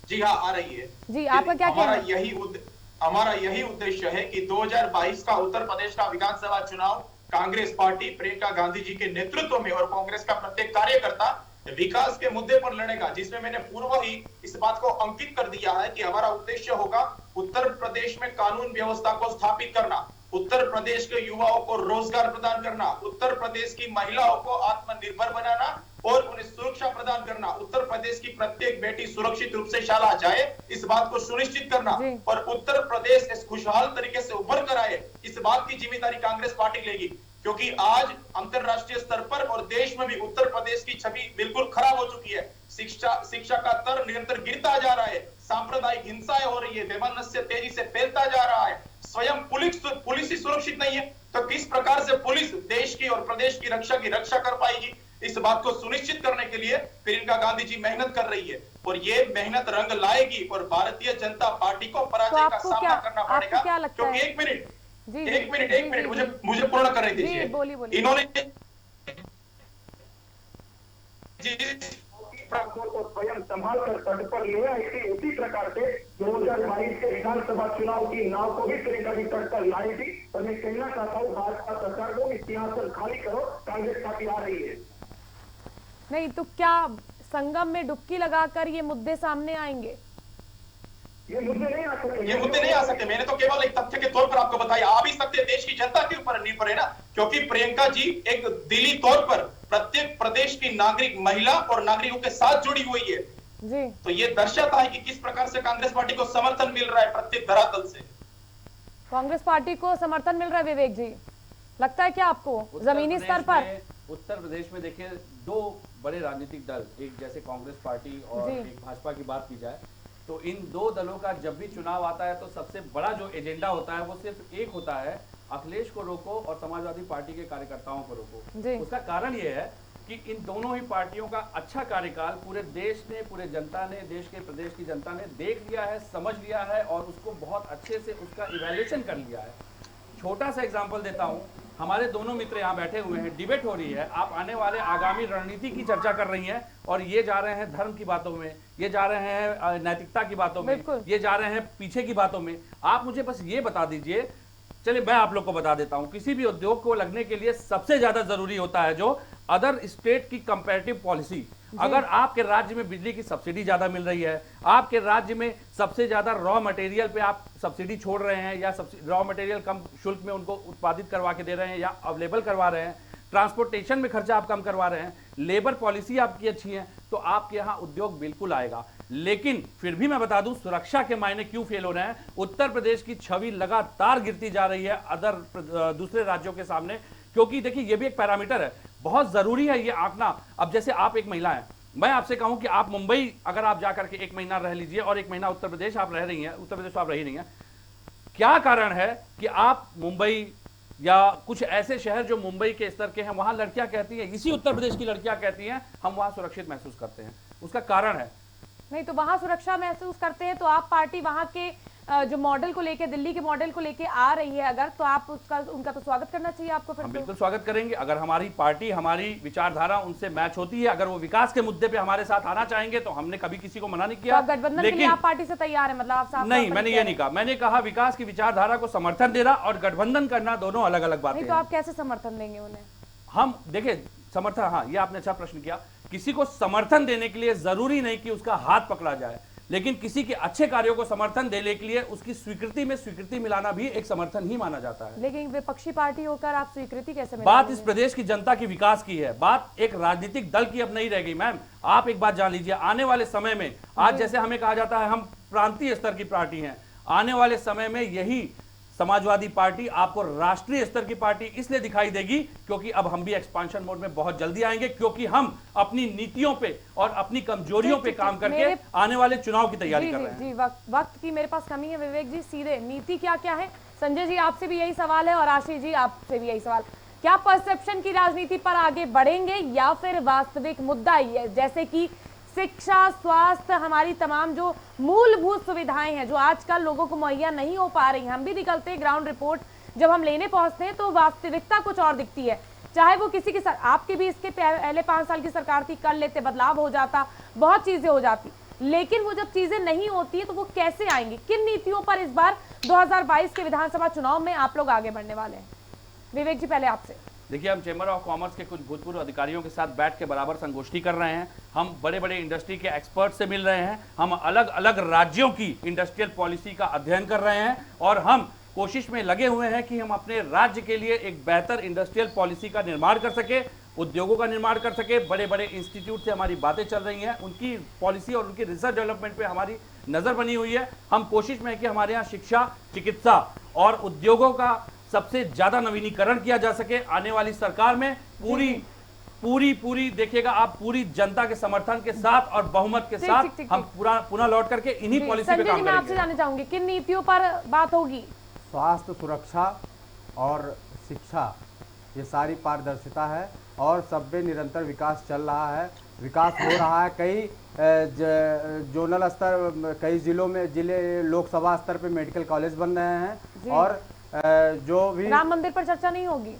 E: जी हाँ, आ रही है
A: जी, आपका क्या कहना है?
E: हमारा यही उद्देश्य है कि 2022 का उत्तर प्रदेश का विधानसभा चुनाव कांग्रेस पार्टी प्रियंका गांधी जी के नेतृत्व में और कांग्रेस का प्रत्येक कार्यकर्ता विकास के मुद्दे पर लड़ेगा, जिसमें मैंने पूर्व ही इस बात को अंकित कर दिया है कि हमारा उद्देश्य होगा उत्तर प्रदेश में कानून व्यवस्था को स्थापित करना, उत्तर प्रदेश के युवाओं को रोजगार प्रदान करना, उत्तर प्रदेश की महिलाओं को आत्मनिर्भर बनाना और उन्हें सुरक्षा प्रदान करना, उत्तर प्रदेश की प्रत्येक बेटी सुरक्षित रूप से शाला जाए, इस बात को सुनिश्चित करना और उत्तर प्रदेश इस खुशहाल तरीके से उभर कर आए, इस बात की जिम्मेदारी कांग्रेस पार्टी लेगी। क्योंकि आज अंतरराष्ट्रीय स्तर पर और देश में भी उत्तर प्रदेश की छवि बिल्कुल खराब हो चुकी है। शिक्षा का स्तर निरंतर गिरता जा रहा है, सांप्रदायिक हिंसाएं हो रही है, वैमनस्य तेजी से फैलता जा रहा है, स्वयं पुलिस ही सुरक्षित नहीं है, तो किस प्रकार से पुलिस देश की और प्रदेश की रक्षा कर पाएगी? इस बात को सुनिश्चित करने के लिए प्रियंका गांधी जी मेहनत कर रही है और ये मेहनत रंग लाएगी और भारतीय जनता पार्टी को पराजय का सामना करना पड़ेगा। क्योंकि एक मिनट मुझे पूर्ण करने दीजिए। इन्होंने
F: को स्वयं संभाल कर तट पर लिया, इसी प्रकार से 2022 के विधानसभा चुनाव की नाव को भी प्रियंका जी तट पर लाई थी। और मैं कहना चाहता हूँ भाजपा सरकार को इस सिंहासन खाली करो, कांग्रेस पार्टी आ रही है।
A: नहीं तो क्या संगम में डुबकी लगाकर ये मुद्दे सामने आएंगे?
F: ये मुद्दे नहीं
E: आ सकते। मैंने तो केवल एक तथ्य के तौर पर आपको बताया। आ भी सकते देश की जनता के ऊपर निर्भर है ना, क्योंकि प्रियंका जी एक दिली तौर पर प्रत्येक प्रदेश की नागरिक महिला और नागरिकों के साथ जुड़ी हुई है
A: जी।
E: तो ये दर्शाता है कि किस प्रकार से कांग्रेस पार्टी को समर्थन मिल रहा है प्रत्येक धरातल से।
A: कांग्रेस पार्टी को समर्थन मिल रहा है विवेक जी, लगता है क्या आपको जमीनी स्तर पर?
D: उत्तर प्रदेश में देखिए दो बड़े राजनीतिक दल, एक जैसे कांग्रेस पार्टी और एक भाजपा की बात की जाए तो इन दो दलों का जब भी चुनाव आता है तो सबसे बड़ा जो एजेंडा होता है वो सिर्फ एक होता है, अखिलेश को रोको और समाजवादी पार्टी के कार्यकर्ताओं को रोको। उसका कारण ये है कि इन दोनों ही पार्टियों का अच्छा कार्यकाल पूरे देश ने, पूरे जनता ने, देश के प्रदेश की जनता ने देख लिया है, समझ लिया है और उसको बहुत अच्छे से उसका इवैल्यूएशन कर लिया है। छोटा सा एग्जाम्पल देता हूँ, हमारे दोनों मित्र यहाँ बैठे हुए हैं, डिबेट हो रही है, आप आने वाले आगामी रणनीति की चर्चा कर रही हैं और ये जा रहे हैं धर्म की बातों में, ये जा रहे हैं नैतिकता की बातों में, ये जा रहे हैं पीछे की बातों में। आप मुझे बस ये बता दीजिए, चलिए मैं आप लोग को बता देता हूं, किसी भी उद्योग को लगने के लिए सबसे ज्यादा जरूरी होता है जो अदर स्टेट की कंपैरेटिव पॉलिसी। अगर आपके राज्य में बिजली की सब्सिडी ज्यादा मिल रही है, आपके राज्य में सबसे ज्यादा रॉ मटेरियल पे आप सब्सिडी छोड़ रहे हैं या रॉ मटेरियल कम शुल्क में उनको उत्पादित करवा के दे रहे हैं या अवेलेबल करवा रहे हैं, ट्रांसपोर्टेशन में खर्चा आप कम करवा रहे हैं, लेबर पॉलिसी आपकी अच्छी है, तो आपके यहाँ उद्योग बिल्कुल आएगा। लेकिन फिर भी मैं बता दूं, सुरक्षा के मायने क्यों फेल हो रहे हैं? उत्तर प्रदेश की छवि लगातार गिरती जा रही है दूसरे राज्यों के सामने, क्योंकि देखिए ये भी एक पैरामीटर है, बहुत जरूरी है ये आंकना। अब जैसे आप एक महिला हैं, मैं आपसे कहूं कि आप मुंबई अगर आप जाकर के एक महीना रह लीजिए और एक महीना उत्तर प्रदेश आप रह रही हैं, उत्तर प्रदेश तो आप रही नहीं है, क्या कारण है कि आप मुंबई या कुछ ऐसे शहर जो मुंबई के स्तर के हैं वहां लड़कियां कहती हैं, इसी उत्तर प्रदेश की लड़कियां कहती हैं हम वहां सुरक्षित महसूस करते हैं? उसका कारण है
A: नहीं तो वहां सुरक्षा महसूस करते हैं तो आप पार्टी वहां के जो मॉडल को लेके, दिल्ली के मॉडल को लेके आ रही है अगर, तो आप उनका तो स्वागत करना चाहिए आपको। फिर
D: हम बिल्कुल स्वागत करेंगे अगर हमारी पार्टी, हमारी विचारधारा उनसे मैच होती है, अगर वो विकास के मुद्दे पे हमारे साथ आना चाहेंगे तो हमने कभी किसी को मना नहीं किया।
A: गठबंधन के लिए आप पार्टी से तैयार है, मतलब आप साफ
D: नहीं, मैंने ये नहीं कहा, मैंने कहा विकास की विचारधारा को समर्थन देना और गठबंधन करना दोनों अलग अलग बातें हैं।
A: तो आप कैसे समर्थन देंगे उन्हें?
D: हम देखिए समर्थन, हाँ ये आपने अच्छा प्रश्न किया, किसी को समर्थन देने के लिए जरूरी नहीं कि उसका हाथ पकड़ा जाए, लेकिन किसी के अच्छे कार्यों को समर्थन देने के लिए उसकी स्वीकृति में स्वीकृति मिलाना भी एक समर्थन ही माना जाता है।
A: लेकिन विपक्षी पार्टी होकर आप स्वीकृति कैसे मिलाएंगे?
D: बात इस प्रदेश की जनता की विकास की है, बात एक राजनीतिक दल की अब नहीं रह गई। मैम आप एक बात जान लीजिए, आने वाले समय में, आज जैसे हमें कहा जाता है हम प्रांतीय स्तर की पार्टी हैं, आने वाले समय में यही समाजवादी पार्टी आपको राष्ट्रीय स्तर की पार्टी इसलिए दिखाई देगी क्योंकि अब हम भी एक्सपांशन मोड में बहुत जल्दी आएंगे, क्योंकि हम अपनी नीतियों पे और अपनी कमजोरियों पे काम करके आने वाले चुनाव की तैयारी कर रहे हैं।
A: जी, वक्त की मेरे पास कमी है विवेक जी, सीधे नीति क्या क्या है? संजय जी आपसे भी यही सवाल है और आशीष जी आपसे भी यही सवाल, क्या परसेप्शन की राजनीति पर आगे बढ़ेंगे या फिर वास्तविक मुद्दा ही है जैसे कि शिक्षा, स्वास्थ्य, हमारी तमाम जो मूलभूत सुविधाएं हैं जो आजकल लोगों को मुहैया नहीं हो पा रही। हम भी निकलते हैं ग्राउंड रिपोर्ट जब हम लेने पहुंचते हैं तो वास्तविकता कुछ और दिखती है। चाहे वो किसी की आपके भी इसके पहले 5 साल की सरकार थी, कर लेते, बदलाव हो जाता, बहुत चीजें हो जाती, लेकिन वो जब चीजें नहीं होती है तो वो कैसे आएंगी? किन नीतियों पर इस बार 2022 के विधानसभा चुनाव में आप लोग आगे बढ़ने वाले हैं? विवेक जी, पहले आपसे।
D: देखिए, हम चैम्बर ऑफ कॉमर्स के कुछ भूतपूर्व अधिकारियों के साथ बैठ के बराबर संगोष्ठी कर रहे हैं। हम बड़े बड़े इंडस्ट्री के एक्सपर्ट से मिल रहे हैं। हम अलग अलग राज्यों की इंडस्ट्रियल पॉलिसी का अध्ययन कर रहे हैं और हम कोशिश में लगे हुए हैं कि हम अपने राज्य के लिए एक बेहतर इंडस्ट्रियल पॉलिसी का निर्माण कर सके, उद्योगों का निर्माण कर सके। बड़े बड़े इंस्टीट्यूट से हमारी बातें चल रही हैं, उनकी पॉलिसी और उनकी रिसर्च डेवलपमेंट पे हमारी नज़र बनी हुई है। हम कोशिश में है कि हमारे यहाँ शिक्षा, चिकित्सा और उद्योगों का सबसे ज़्यादा नवीनीकरण किया जा सके। आने वाली सरकार में पूरी देखिएगा आप, पूरी जनता के समर्थन के साथ और बहुमत के साथ हम पुनः लौट करके इन्हीं पॉलिसी पे काम करेंगे।
A: मैं आपसे जानना चाहूंगी किन नीतियों पर बात होगी?
C: स्वास्थ्य, सुरक्षा और शिक्षा, ये सारी पारदर्शिता है और सब में निरंतर विकास चल रहा है, विकास हो रहा है। कई जोनल स्तर, कई जिलों में लोकसभा स्तर पे मेडिकल कॉलेज बन रहे हैं और जो भी
A: राम मंदिर पर चर्चा नहीं होगी?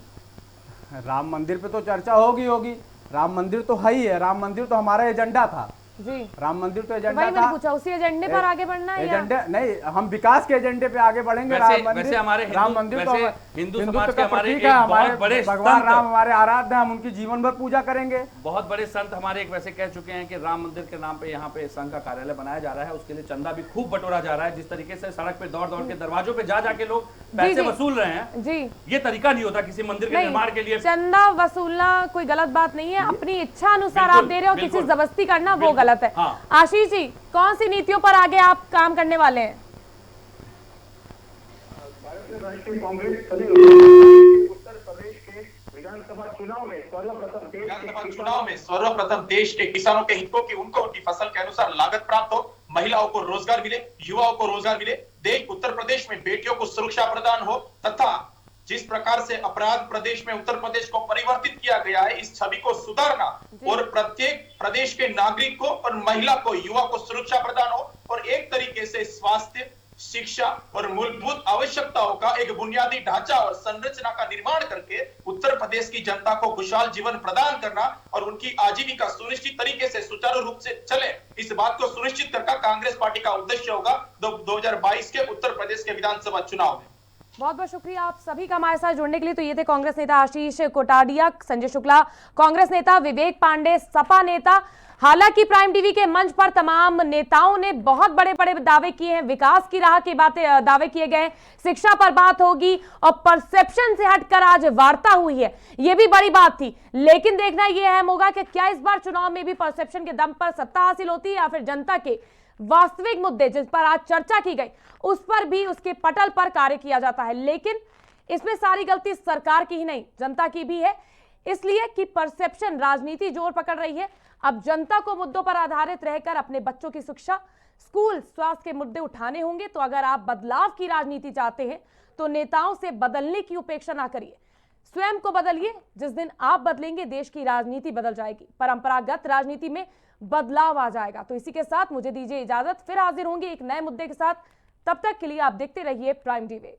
C: राम मंदिर पे तो चर्चा होगी। राम मंदिर तो है ही है, राम मंदिर तो हमारा एजेंडा था
A: जी।
C: राम मंदिर तो एजेंडा
A: वही मैंने पूछा, उसी एजेंडे पर आगे बढ़ना है?
C: एजेंडे नहीं, हम विकास के एजेंडे पे आगे बढ़ेंगे।
D: वैसे हमारे
C: राम मंदिर तो
D: हिंदू समाज के हमारे एक
C: हमारे
D: बहुत बड़े
C: भगवान राम हमारे आराध्य, हम उनकी जीवन भर पूजा करेंगे।
D: बहुत बड़े संत हमारे एक वैसे कह चुके हैं कि राम मंदिर के नाम पे यहाँ पे संघ का कार्यालय बनाया जा रहा है, उसके लिए चंदा भी खूब बटोरा जा रहा है। जिस तरीके से सड़क पे दौड़ के दरवाजों पे जा के लोग पैसे वसूल रहे हैं
A: जी,
D: ये तरीका नहीं होता किसी मंदिर के निर्माण के लिए।
A: चंदा वसूलना कोई गलत बात नहीं है, अपनी इच्छा अनुसार आप दे रहे हो, किसी जबरदस्ती करना वो गलत है। आशीष जी, कौन सी नीतियों पर आगे आप काम करने वाले हैं?
F: भारतीय राष्ट्रीय कांग्रेस उत्तर प्रदेश के विधानसभा चुनाव में
E: सर्वप्रथम देश के किसानों के हितों की, उनको उनकी फसल के अनुसार लागत प्राप्त हो, महिलाओं को रोजगार मिले, युवाओं को रोजगार मिले, देश उत्तर प्रदेश में बेटियों को सुरक्षा प्रदान हो, तथा जिस प्रकार से अपराध प्रदेश में उत्तर प्रदेश को परिवर्तित किया गया है, इस छवि को सुधारना और प्रत्येक प्रदेश के नागरिक को और महिला को, युवा को सुरक्षा प्रदान हो और एक तरीके से स्वास्थ्य, शिक्षा और मूलभूत आवश्यकताओं का एक बुनियादी ढांचा और संरचना का निर्माण करके उत्तर प्रदेश की जनता को खुशहाल जीवन प्रदान करना और उनकी आजीविका सुनिश्चित तरीके से सुचारू रूप से चले, इस बात को सुनिश्चित करना कांग्रेस पार्टी का उद्देश्य होगा 2022 के उत्तर प्रदेश के विधानसभा चुनाव में।
A: बहुत बहुत शुक्रिया आप सभी का हमारे साथ जुड़ने के लिए। तो ये थे कांग्रेस नेता आशीष कोटाडिया, संजय शुक्ला कांग्रेस नेता, विवेक पांडे सपा नेता। हालांकि प्राइम टीवी के मंच पर तमाम नेताओं ने बहुत बड़े बड़े दावे किए हैं, विकास की राह की बातें दावे किए गए, शिक्षा पर बात होगी और परसेप्शन से हटकर आज वार्ता हुई है, ये भी बड़ी बात थी। लेकिन देखना यह अहम होगा कि क्या इस बार चुनाव में भी परसेप्शन के दम पर सत्ता हासिल होती है या फिर जनता के वास्तविक मुद्दे जिस पर आज चर्चा की गई उस पर भी उसके पटल पर कार्य किया जाता है। लेकिन इसमें सारी गलती सरकार की ही नहीं, जनता की भी है, इसलिए कि परसेप्शन राजनीति जोर पकड़ रही है। अब जनता को मुद्दों पर आधारित रहकर अपने बच्चों की शिक्षा, स्कूल, स्वास्थ्य के मुद्दे उठाने होंगे। तो अगर आप बदलाव की राजनीति चाहते हैं तो नेताओं से बदलने की उपेक्षा ना करिए, स्वयं को बदलिए। जिस दिन आप बदलेंगे देश की राजनीति बदल जाएगी, परंपरागत राजनीति में बदलाव आ जाएगा। तो इसी के साथ मुझे दीजिए इजाजत, फिर हाजिर होंगे एक नए मुद्दे के साथ। तब तक के लिए आप देखते रहिए प्राइम डिबेट।